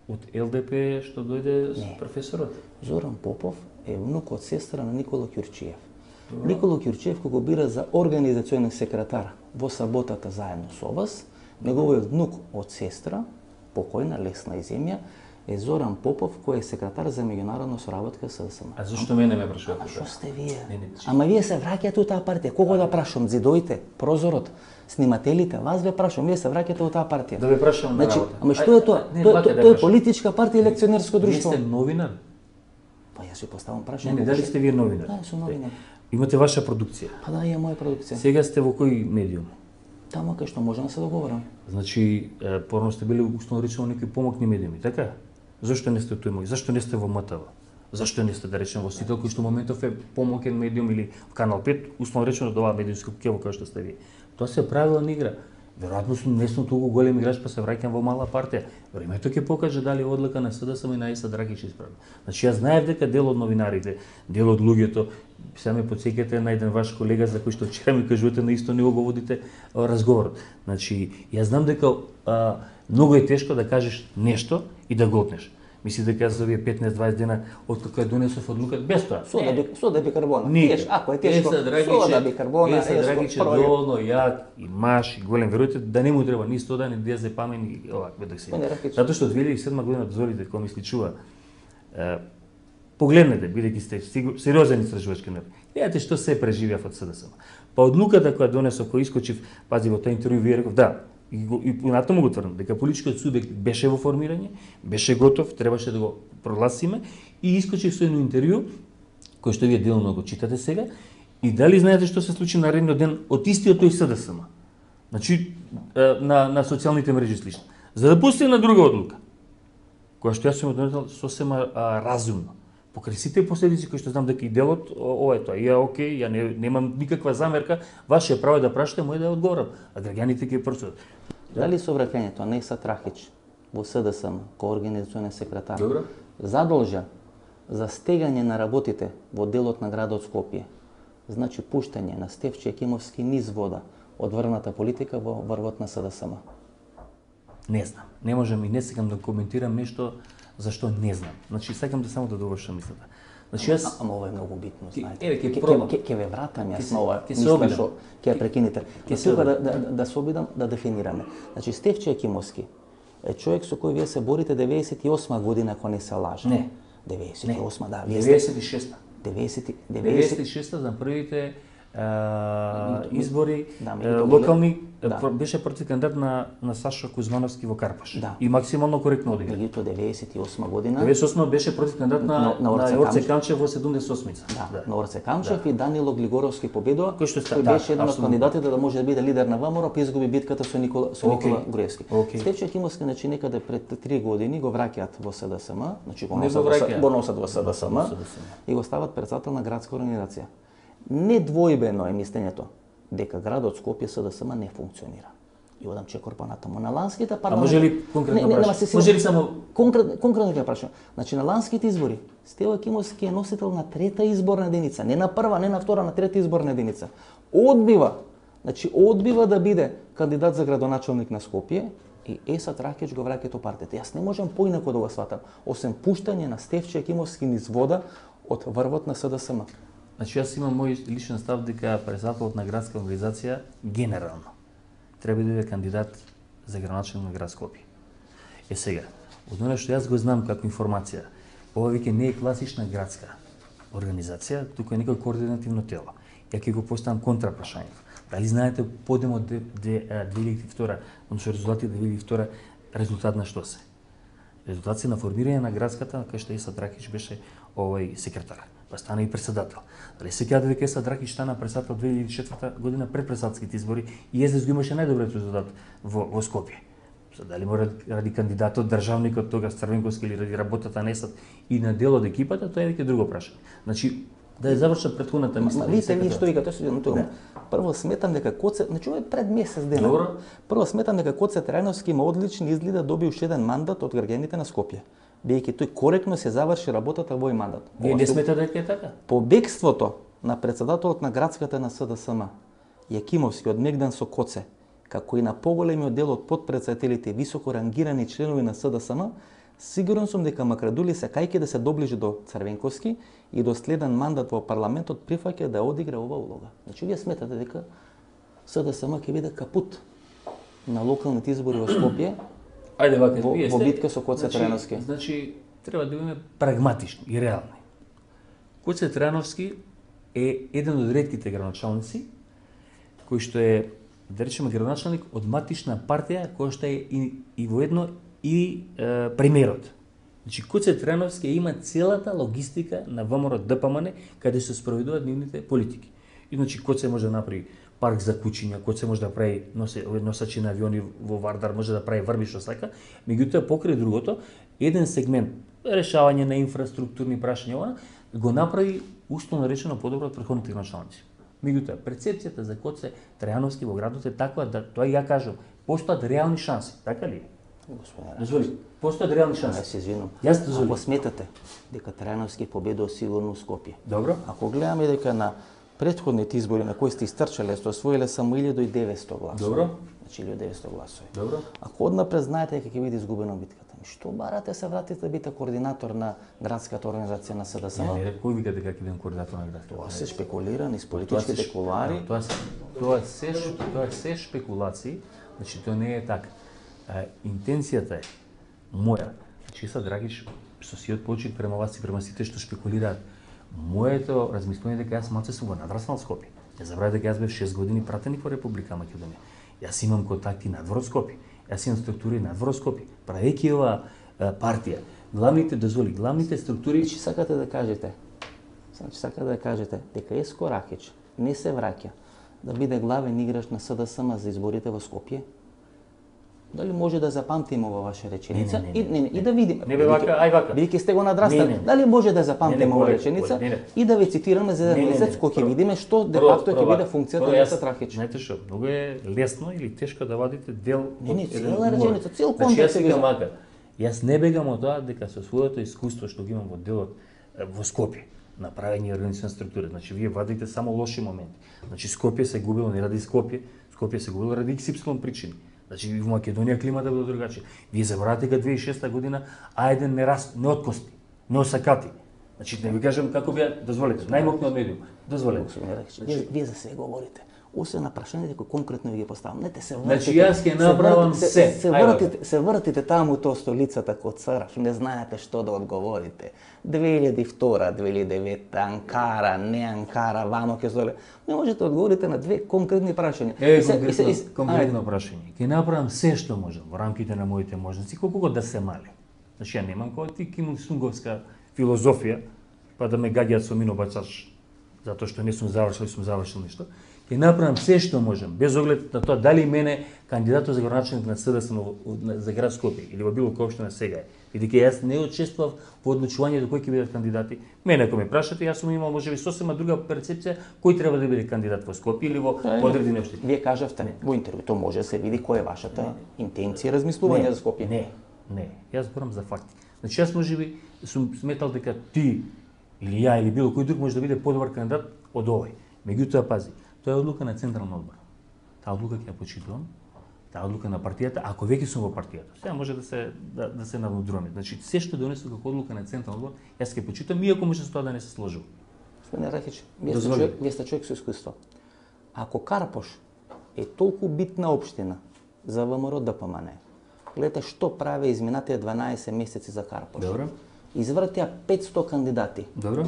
од ЛДП што дојде професорот. Зоран Попов е внук од сестра на Никола Ќурчиев. Никола Ќурчиев, кога го бира за организационен секретар во саботата заедно со вас, неговиот внук од сестра, покојна, лесна и земја, е Зоран Попов, кој е секретар за меѓународна соработка со СДСМ. А зашто мене ме прашувате? Што сте вие? Ама вие се враќате у таа партија. Кого да прашам? Зидоите, прозорот, снимателите, вас ве прашам, вие се враќате у таа партија. Да ве прашам на работа. Ама што е тоа? Тоа е политичка партија или акционерско друштво? Вие сте новинар? Па јас ви поставам прашање. Не, дали сте вие новинар? Да, сум новинар. Имате ваша продукција? Па да, е моја продукција. Сега сте во кој медиум? Тамо кај што можам да се договорам. Значи, порано сте били условно речено некои помокни медиуми, така? Зашто не сте тој? Зашто не сте во МТВ? Зашто не сте, да речем, во Сител, кој што моментов е помокен медиум или в Канал 5, условно речено до оваа медиумска куќа во која што сте вие? Тоа се правила на игра. Веројатно сум не сум толку голем играч, па се враќам во мала партија. Времето ќе покаже дали одлука на СДСМ и на Есад Драгич исправна. Значи јас знаев дека дел од новинарите, дел од луѓето, сега ме потсеќате на еден ваш колега за кој што вчера ми кажувате на исто ниво го водите разговорот. Значи јас знам дека многу е тешко да кажеш нешто и да го отнеш. Мисли дека за овие 15-20 дена откако ја донесов одлука без тоа. Сода бикарбона. Ако е тешко, сода бикарбона. Есад Драгич е доволно јак и маж и голем. Верујте да не му треба ни сода, ни диазепамин и овакве док се. Затоа што 2007 година дозорите кои ми сличува, погледнете, бидејќи сте сериозен истражувачки нерв. Гледате што се преживеав од СДСМ. Па одлуката која донесов, кој искочив, пази во тој интервју ви реков, да, и понатаму го тврдам дека политичкиот субјект беше во формирање, беше готов, требаше да го прогласиме и искочив со едно интервју кој што вие делно го читате сега и дали знаете што се случи наредниот ден од истиот тој СДСМ. Значи на социјалните мрежи слично. За да пусти на друга одлука, која што јас сум донесол сосема разумно. Покрај сите последици кои што знам дека и делот ова е тоа. Ја окей, ја немам никаква замерка, ваше право да прашате, мој да одговорам, а граѓаните ќе просудат. Дали совраќањето на Есад Драгич во СДСМ кој организационен секретар задолжа за стегање на работите во делот на градот Скопје, значи пуштање на Стефче Екимовски низ вода од врвната политика во врвот на СДСМ? Не знам. Не можам и не сакам да коментирам нешто зашто не знам. Значи сакам да само да довршам мислата. Значи јас ама ова е многу битно, знаете. Ќе ве вратам јас на ова мисла што ќе ја прекинете. Ќе се да се обидам да дефинираме. Значи Стефче Екимовски е човек со кој вие се борите 98 година, ако не се лаже. Не. 98, да, вие 96-та. 96-та за првите избори локални беше против кандидат на Сашо Кузмановски во Карпаш. И максимално коректно одигра. Меѓутоа 98 година 98 беше против кандидат на Орце Камчев во 78-ца. Да, на Орце Камчев и Данило Глигоровски победува, кој беше еден од кандидатите да може да биде лидер на ВМРО, па изгуби битката со Никола Груевски. Стефче Екимовски значи некаде пред 3 години го враќаат во СДСМ, значи го носат во СДСМ и го стават председател на градска организација. Недвојбено е мислењето дека градот Скопје СДСМ не функционира. И одам чекор понатаму. На ланските парламенти... А може ли конкретно прашање? Може ли само... Конкретно ќе прашам. Значи на ланските избори, Стефче Екимовски е носител на трета изборна единица. Не на прва, не на втора, на трета изборна единица. Одбива да биде кандидат за градоначалник на Скопје и Есад Драгич го враќа тоа партијата. Јас не можам поинако да го сватам, освен пуштање на Стефче Екимовски низ вода од врвот на СДСМ. Значи јас имам мој личен став дека председателот на градска организација генерално треба да биде кандидат за градоначалник на град Скопје. Сега, од оно што јас го знам како информација, ова веќе не е класична градска организација, туку е некој координативно тело. Ја ќе го поставам контрапрашањето. Дали знаете подемо 2002, односно резултати 2002, резултат на што се? Резултат се на формирање на градската, кај што Есад Драгич беше овој секретар. Па стана и председател. Дали се сеќавате дека Есад Драгич стана председател 2004 година пред председателските избори и СДС го имаше најдобриот резултат во Скопје. Дали мора ради кандидатот, државникот тогаш Црвенковски или ради работата на Есад и на дел од екипата, тоа е веќе друго прашање. Значи да ја завршам претходната мисла. Видите вие што викате се на тоа. Прво сметам дека Коце, значи ова е пред месец дена. Добро. Прво сметам дека Коце Трајновски има одлични изгледи да добие уште еден мандат од граѓаните на Скопје. Бидејќи тој коректно се заврши работата во овој мандат. Вие не сметате дека е така? Побегството на председателот на градската на СДСМ Екимовски од Мегдан со Коце, како и на поголемиот дел од подпредседателите високо рангирани членови на СДСМ, сигурен сум дека Макрадули сакајќи да се доближи до Црвенковски и до следен мандат во парламентот прифаќа да одигра ова улога. Значи вие сметате дека СДСМ ќе биде капут на локалните избори во Скопје. Ајде вака, во битка со Коце Трајновски. Значи треба да бидеме прагматични и реални. Коце Трајновски е еден од ретките градоначалници кој што е, да речеме, градоначалник од матична партија која што е и воедно и премиерот. Значи Коце Трајновски има целата логистика на ВМРО ДПМН каде се спроведуваат нивните политики. И значи Коце може да направи парк за кучиња, Коце може да прави носачи на авиони во Вардар, може да прави врби што сака, меѓутоа покрај другото, еден сегмент решавање на инфраструктурни прашања го направи условно речено подобро од претходните градоначалници. Меѓутоа, перцепцијата за Коце Трајановски во градот е таква да тоа ја кажам, постојат реални шанси, така ли? Дозволи, постојат реални шанси. Јас се извинувам. Јас дозволи. Ако сметате дека Трајановски победил сигурно у Скопје. Добро. Ако гледаме дека на претходните избори на кои сте истрчале, сте освоиле само 1900 гласови. Добро. Значи 1900 гласови. Добро. Ако однапред знаете дека ќе биде изгубена битката, што барате се вратите да бидете координатор на градската организација на СДСМ? Не, кој вика дека ќе бидам координатор на градската? Тоа се шпекулира низ политичките кулуари. Тоа се шпекулации, значи тоа не е така. Интенцијата е моја. Чеса Драгиш со сиот почит према вас и према сите што шпекулираат. Моето размислување дека јас малце сум го надраснал Скопје. Не забравяй дека јас бев 6 години пратени по Република Македонија. Јас имам контакти надвор од Скопје. Јас имам структури надвор од Скопје. Правејќи ова партија, главните структури. Значи сакате да кажете дека Еско Ракич не се враќа да биде главен играч на СДСМ за изборите во Скопје? Дали може да запамтиме ова ваша реченица и да видиме. Не бе вака, ај вака. Бидејќи сте го надраснали, дали може да запамтиме ова реченица и да ве цитираме за еден месец кога ќе видиме што де факто ќе биде функцијата на Еско Ракич. Знаете што, многу е лесно или тешко да вадите дел Не, цела реченица, цел контекст ќе мака. Јас не бегам од тоа дека со своето искуство што ги имам во делот во Скопје, направење организационна структура. Значи вие вадите само лоши моменти. Значи Скопје се губило не ради Скопје се губило ради XY причини. Значи во Македонија климата била другачија. Вие заборавате дека 2006 година А1 не откости, не осакати. Значи не ви кажам како бија, дозволете, најмокно од медиум. Дозволете. Вие за све говорите. Освен на прашањата кои конкретно ви ги поставам. Не те се вртите. Значи јас ќе направам се. Се вртите таму тоа столицата код Сараш, не знаете што да одговорите. 2002, 2009, Анкара, не Анкара, вамо ке золе. Не можете да одговорите на две конкретни прашања. Конкретно прашање. Ќе направам се што можам во рамките на моите можности, колку god да се мали. Значи ја немам кој ти Ким Сунговска филозофија, па да ме гаѓаат со минобацаш затоа што не сум завршил ништо. Ќе направам се што можам, без оглед на тоа дали мене кандидатот за градоначелник на СДСМ за град Скопје или во било која општина сега е. Бидејќи јас не учествував во одлучувањето кои ќе бидат кандидати. Мене ако ме прашате, јас сум имал можеби сосема друга перцепција кој треба да биде кандидат во Скопје или во одредени општини. Вие кажавте во интервјуто може да се види која е вашата интенција и размислување за Скопје. Не. Јас зборам за факти. Значи јас можеби сум сметал дека ти или ја или било кој друг може да биде подобар кандидат од овој. Меѓутоа пази, тоа е одлука на Централен одбор. Таа одлука ќе ја почитувам. Таа одлука на партијата, ако веќе сум во партијата. Сега може да се навнудруваме. Значи се што донесува како одлука на Централен одбор, јас ќе почитам иако може со тоа да не се сложил. Господине Ракич, вие сте човек со искуство. Ако Карпош е толку битна општина за ВМРО ДПМН, гледате што праве изминатите 12 месеци за Карпош. Добро. Извртеа 500 кандидати. Добро.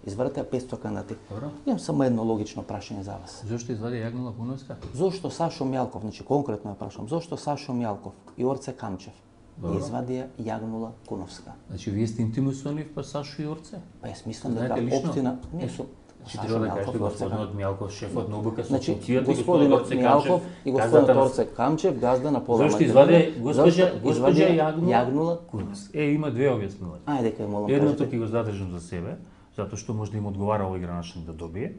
Извртеа 500 кандидати. Добро. Имам само едно логично прашање за вас. Зошто извади Јагнула Куновска? Зошто Сашо Мјалков, значи конкретно ја прашам, зошто Сашо Мјалков и Орце Камчев извадија Јагнула Куновска? Значи вие сте интимно со нив, па Сашо и Орце? Па јас мислам дека општина не сум Значи треба да кажете господинот Мјалков, шефот на УБК со функцијата, господинот Мјалков и господинот Орце Камчев, газда на пола Зошто извади госпоѓа Јагнула Куновска? Има две објаснувања. Ајде кај молам. Едното ќе го задржам за себе, затоа што може да им одговара овој граначник да добие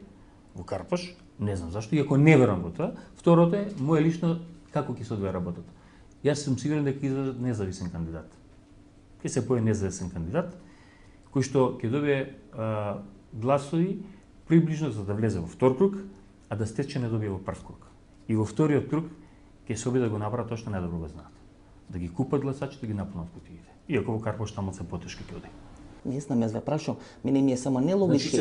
во Карпош, не знам зашто, иако не верам во тоа. Второто е моje лично како ќе се одвија работата. Јас сум сигурен дека ќе излезе независен кандидат. Ќе се појави независен кандидат кој што ќе добие гласови приближно за да влезе во втор круг, а да стече не добие во прв круг. И во вториот круг ќе се обиде да го направат тоа што најдобро го знаат. Да ги купат гласачите, да ги наполнат кутиите. Иако во Карпош таму се потешки ќе оди. Не знам, јас ве прашам, мене ми е само нелогички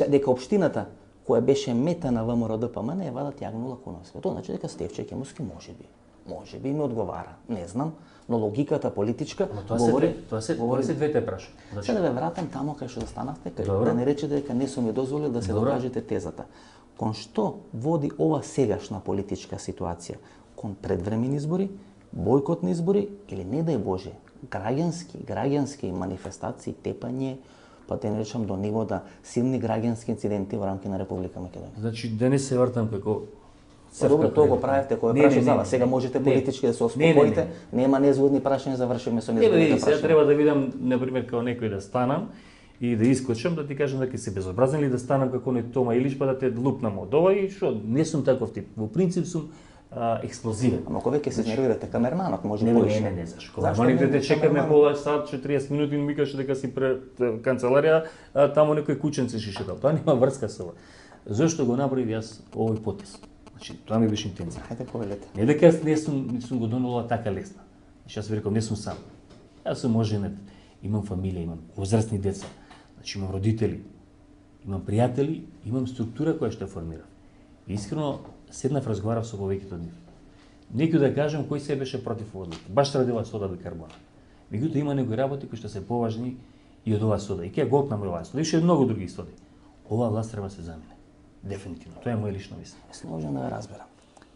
дека општината која беше мета на ВМРО ДПМН е вадат Јагнула Куновска. Тоа значи дека Стефче Кемуски можеби ми одговара, не знам, но логиката политичка говори тоа се двете прашања. Значи сега да ве вратам таму кај што застанавте, да не речете дека не сум ја дозволил да се докажете тезата. Кон што води ова сегашна политичка ситуација? Кон предвремени избори, бојкотни избори или не дај Боже, граѓански манифестации, тепање, па да не речам до ниво да силни граѓански инциденти во рамки на Република Македонија. Значи да не се вртам како Добро, тоа го правевте кој прашање за вас. Сега можете политички да се успокоите. Нема незгодни прашања, завршиме со незгодните прашања. Сега треба да видам, на пример, како некој да станам и да искочам да ти кажам дека си безобразен или да станам како не Тома Илич па да те лупнам од ова и што, не сум таков тип. Во принцип сум експлозивен. Ама кога ќе се изнервирате, камерманот може Не, повише. не, зашто? Камерманите те чекаме пола сат, 40 минути, ми викаше дека си пред канцеларија, таму некој кученце шишетал. Тоа нема врска со ова. Зошто го направив јас овој потез? Значи, тоа ми беше интенција. Хајде повелете. Не дека не сум го донела така лесно. Значи, јас ви рекам, не сум сам. Јас сум оженет, имам фамилија, имам возрастни деца, значи имам родители, имам пријатели, имам структура која што ја формирав. И искрено седнав, разговарав со повеќето од нив. Некој да кажам кој се беше против одлука. Баш радила сода бикарбона. Меѓутоа има некои работи кои што се поважни и од оваа сода. И ќе голтнам оваа сода. Ише многу други соди. Оваа власт треба се замине. Дефинитивно. Тоа е моја лично мислење. Јас не можам да ја разберам.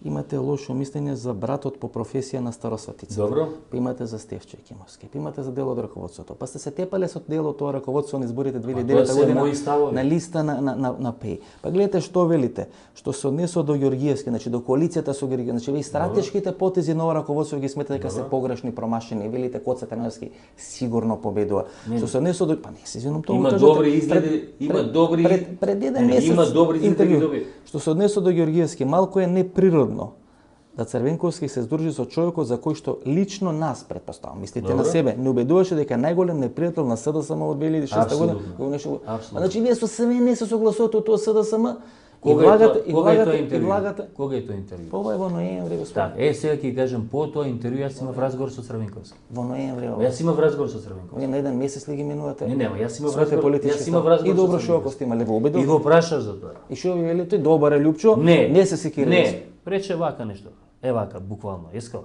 Имате лошо мислење за братот по професија на Старосветица. Добро. Па имате за Стефче Кимовски, па имате за дел од раководството. Па сте се тепале со дел од тоа раководство на изборите 2009 година на листа на ПЕИ. Па гледате што велите, што се однесува до Ѓоргиевски, значи до коалицијата со Ѓоргиевски, значи вие стратешките потези на ова раководство ги сметате дека се погрешни, промашени, велите Коца Терновски сигурно победува. Што се однесува до па не се извинувам тоа. Има добри изгледи, има добри пред еден месец има добри интервју. Што се однесува до Ѓоргиевски, малку е неприродно да Црвенковски се здружи со човекот за кој што лично нас предпоставам, мислите на себе, не убедуваше дека најголем непријател на СДСМ од 2006 година го нешто. Значи вие со себе не се согласувате од тоа СДСМ. Кога е тоа интервју? Па ова е во ноември, господин. Так, сега ќе кажам по тоа интервју јас имав разговор со Црвенковски. Во ноември. Јас имав разговор со Црвенковски. Вие на еден месец ли ги минувате? Не, јас имав разговор. И добро што ако сте имале во обидов. И го прашаш за тоа. И што ви вели тој добар е Лјупчо? Не се секира. Не, рече вака нешто. Вака, буквално, ескала.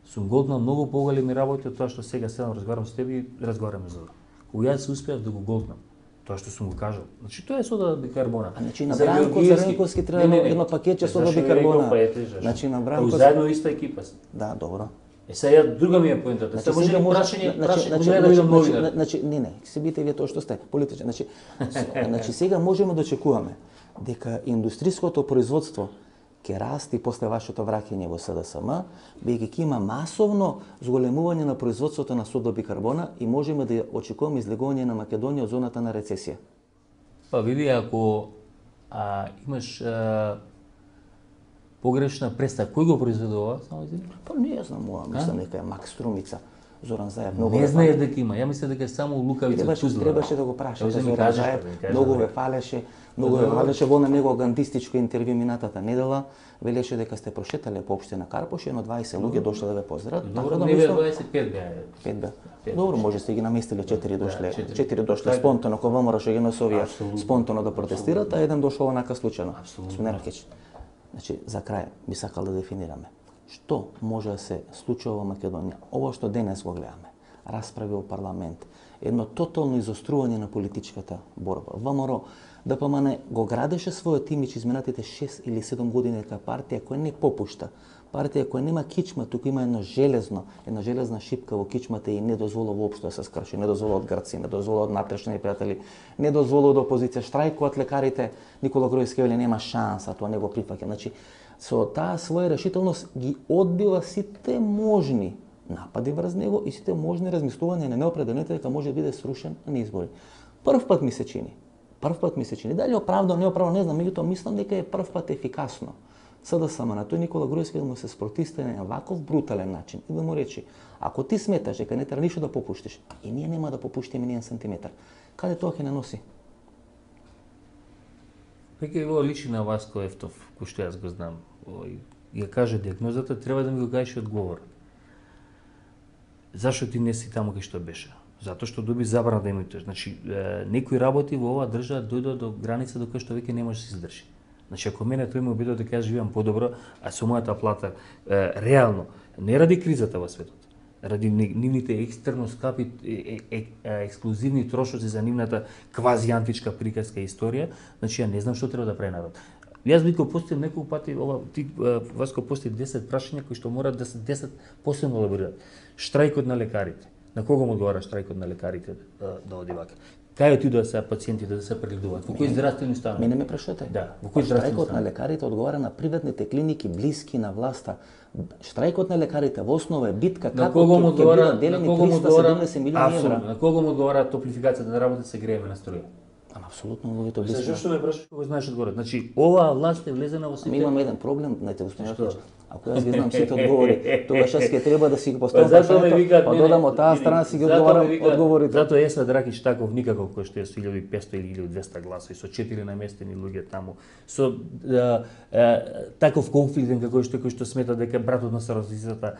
Сум голтнал многу поголеми работи од тоа што сега седам разговарам со тебе и разговараме за тоа. Кога јас успеав да го голтнам, тоа што сум го кажал. Значи тоа е сода бикарбона. Значи на Бранко Црвенковски треба едно пакетче сода бикарбона. Значи на Бранко заедно иста екипа сме. Да, добро. Сега друга ми е поентата. Сега може прашање, значи не, се бите вие тоа што сте политичар. Значи сега можеме да очекуваме дека индустријското производство ќе расти после вашето враќање во СДСМ, бидејќи ќе има масовно зголемување на производството на сода бикарбона и можеме да очекуваме излегување на Македонија од зоната на рецесија. Па види, ако имаш погрешна представа, кој го произведува? Па не знам, мислам дека е Макс Струмица. Зоран Заев многу не знае дека има. Ја мислам дека само Лукавица Тузла. Требаше да го прашате Зоран Заев. Многу ве фалеше, во на него гантистичко интервју минатата недела. Велеше дека сте прошетале по општина Карпош, едно 20 луѓе дошле да ве поздрават. Добро, не бе 25 беа. 5 беа. Добро, може сте ги наместиле 4 дошле. 4 дошле спонтано, кога ВМРО ќе ги носовија спонтано да протестират, а еден дошол онака случајно. Господин Ракеч. Значи, за крај би сакал да дефинираме. Што може да се случува во Македонија? Ова што денес го гледаме, расправи во парламент, едно тотално изострување на политичката борба. ВМРО ДПМН го градеше својот имидж изминатите 6 или 7 години дека партија која не попушта, партија која нема кичма, туку има една железна шипка во кичмата и не дозволува воопшто да се скрши, не дозволува од грци, не дозволува од натрешни пријатели, не дозволува од опозиција, штрајкуваат лекарите, Никола Груевски вели нема шанса, тоа не го прифаќа. Значи, со таа своја решителност ги одбива сите можни напади врз него и сите можни размислувања на неопределените дека може да биде срушен на избори. Прв пат ми се чини, дали оправдано, неоправдано, не знам, меѓутоа мислам дека е прв пат ефикасно. СДСМ на тој Никола Груевски да му се спротивстане на ваков брутален начин и да му речи, ако ти сметаш дека не треба ништо да попуштиш, и ние нема да попуштиме ни 1 сантиметар, каде тоа ќе не носи? Веќе во личи на Васко Ефтов, кој што јас го знам, ја каже диагнозата, треба да ми го кажеш одговор. Зашто ти не си таму кај што беше? Затоа што доби забрана да емитуваш. Значи, некои работи во оваа држава дојдоа до граница до која што веќе не може да се издржи. Значи, ако мене тој ме обидува дека јас живеам подобро, а со мојата плата, реално, не ради кризата во светот, ради нивните екстерно скапи, ексклузивни трошоци за нивната квази-античка приказка историја, значи, ја не знам што треба да прави народ. Јас би го постил неколку пати, ти Васко пости 10 прашања кои што мора да се 10 посебно елаборират. Штрајкот на лекарите. На кого му одговара штрајкот на лекарите да оди вака? Кај отидоа сега пациентите да се прегледуваат? Во кои здравствени установи? Мене ме прашате. Да, во кои здравствени Штрајкот на установи? лекарите одговара на приватните клиники блиски на власта. Штрајкот на лекарите во основа е битка На како кого му ќе одговара? бидат делени 370 милиони евра. На кого му одговара топлификацијата на работа се грееме на струја? Ама апсолутно луѓето блиски. Зашто ме прашаш кога знаеш одговорот? Значи, оваа власт е влезена во Ами сите. имаме еден проблем, знаете, господин Јакич. Ако јас ги знам сите одговори, тогаш јас ќе треба да си ги Па поставам затоа ме прашањето, викаат па мене- додам од таа страна си ги одговарам одговорите. Затоа Есад Ракич таков никаков кој што е со 1500 или 1200 гласа и со 4 наместени луѓе таму, со таков конфликтен како кој што смета дека братот на старостицата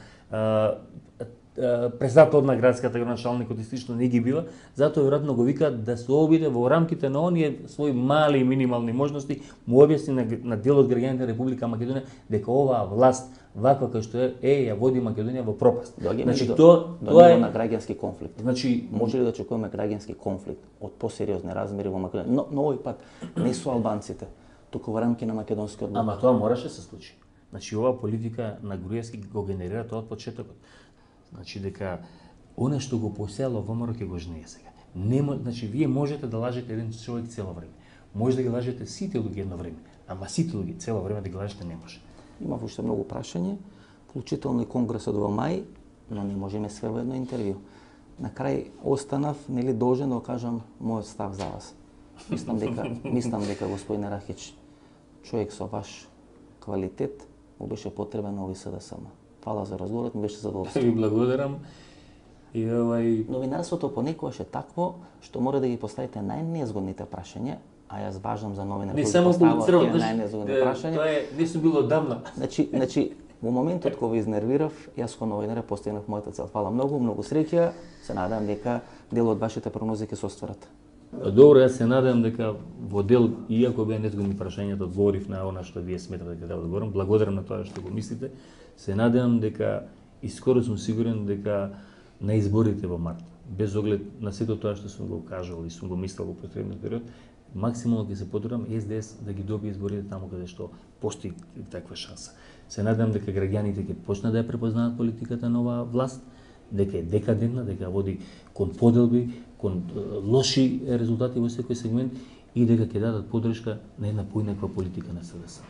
председател на градската градоначалникот и слично не ги бива, затоа веројатно го викаат да се обиде во рамките на оние своји мали и минимални можности му објасни на дел од граѓаните на Република Македонија дека оваа власт ваква кој што ја води Македонија во пропаст. Значи тоа тоа е на граѓански конфликт. Значи Може ли да очекуваме граѓански конфликт од посериозни размери во Македонија? Но овој пат не со албанците, туку во рамки на македонскиот блок. Ама тоа мораше се случи. Значи оваа политика на Груевски го генерира тоа од почетокот. Значи дека она што го посело ВМРО ќе го жнее сега. Значи вие можете да лажете еден човек цело време. Може да ги лажете сите луѓе едно време, ама сите луѓе цело време да ги лажете не може. Има уште многу прашање, вклучително и конгресот во мај, но не можеме све во едно интервју. На крај останав нели должен да кажам мојот став за вас. Мислам дека господине Рахич, човек со ваш квалитет му беше потребен на овој СДСМ. Фала за разговорот, ми беше задоволство. Ви благодарам. И Новинарството понекогаш е такво што мора да ги поставите најнезгодните прашања, а јас важам за новинар не кој само поставува тие полицирам, најнезгодни прашања. тоа е не сум било одамна. Значи, во моментот кога изнервирав, јас како новинар постигнав мојата цел. Фала многу среќа. Се надам дека дел од вашите прогнози ќе се остварат. Добро, јас се надам дека во дел, иако беа незгодни прашањата, одговорив на она што вие сметате дека треба да одговорам. Благодарам на тоа што го мислите. Се надевам дека и скоро сум сигурен дека на изборите во март, без оглед на сето тоа што сум го кажал и сум го мислел во претходниот период, максимално ќе се потрудам СДС да ги добие изборите таму каде што постои таква шанса. Се надевам дека граѓаните ќе почнат да ја препознаат политиката на оваа власт, дека е декадентна, дека води кон поделби, кон лоши резултати во секој сегмент и дека ќе дадат подршка на една поинаква политика на СДС.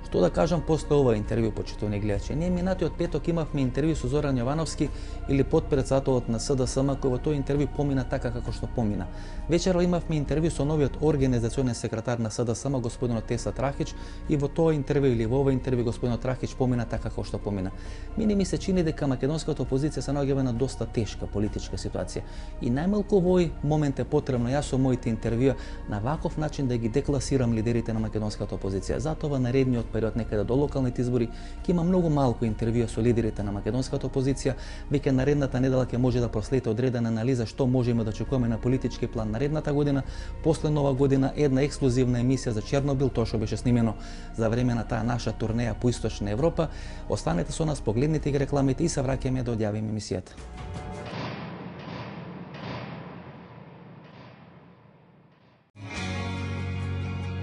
Што да кажам после ова интервју, почитувани гледачи? Ние минатиот петок имавме интервју со Зоран Јовановски или потпредседателот на СДСМ, кој во тој интервју помина така како што помина. Вечерва имавме интервју со новиот организационен секретар на СДСМ, господинот Есад Рахич, и во тоа интервју или во ова интервју господинот Рахич помина така како што помина. Мене ми се чини дека македонската опозиција се наоѓа во една доста тешка политичка ситуација. И најмалку во овој момент е потребно јас со моите интервјуа на ваков начин да ги декласирам лидерите на македонската опозиција. Затоа во наредниот период некаде до локалните избори ќе има многу малку интервјуа со лидерите на македонската опозиција. Веќе наредната недела ќе може да проследи одредена анализа што можеме да очекуваме на политички план наредната година. После нова година една ексклузивна емисија за Чернобил, тоа што беше снимено за време на таа наша турнеја по Источна Европа. Останете со нас, погледнете ги рекламите и се враќаме да одјавиме емисијата.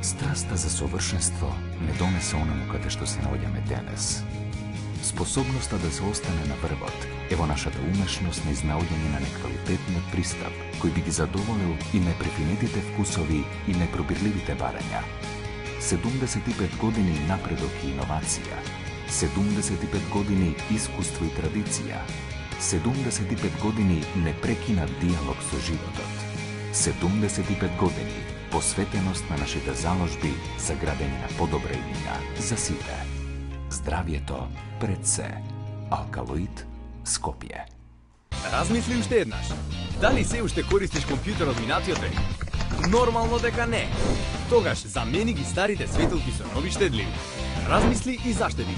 Страста за совршенство не донесе оному каде што се наоѓаме денес. Способноста да се остане на врвот е во нашата умешност на изнаоѓање на неквалитетниот пристап, кој би ги задоволил и непрефинетите вкусови и непробирливите барања. 75 години напредок и иновација. 75 години искуство и традиција. 75 години непрекинат диалог со животот. 75 години посветеност на нашите заложби за градење на подобра иднина за сите. Здравието пред се. Алкалоид Скопје. Размисли уште еднаш. Дали се уште користиш компјутерот минатиот век? Нормално дека не. Тогаш замени ги старите светилки со нови штедливи. Размисли и заштеди.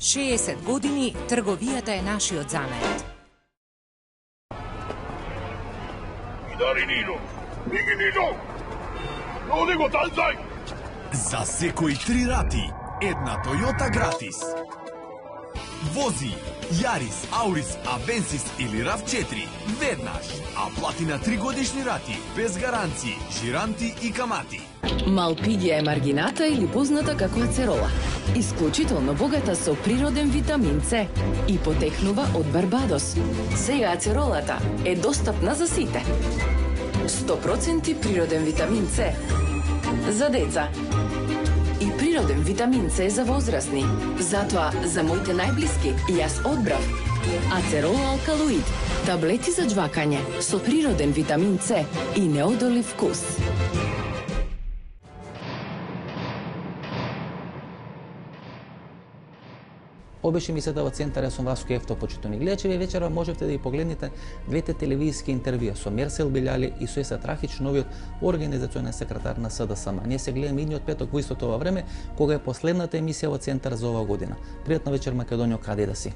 Шеесет години трговијата е нашиот занает. Дари Нино! Биги Нино! Оди го танцај! За секои 3 рати, една Toyota гратис. Вози Јарис, Аурис, Авенсис или RAV4 веднаш, а плати на 3 годишни рати, без гаранции, жиранти и камати. Малпигија е маргината или позната како ацерола. Исклучително богата со природен витамин С и потекнува од Барбадос. Сега ацеролата е достапна за сите. 100% природен витамин С за деца и природен витамин С за возрастни. Затоа за моите најблиски јас одбрав Ацерола алкалоид, таблети за џвакање со природен витамин С и неодолив вкус. Ова беше емисијата во Центар, јас сум Васко Ефто, почитувани гледачи. Вечерва можете да ги погледнете двете телевизиски интервјуа со Мерсел Билјали и со Еса Трахич, новиот организационен секретар на СДСМ. Ние се гледаме идниот петок во истото ова време, кога е последната емисија во Центар за оваа година. Пријатна вечер, Македонија, каде да си.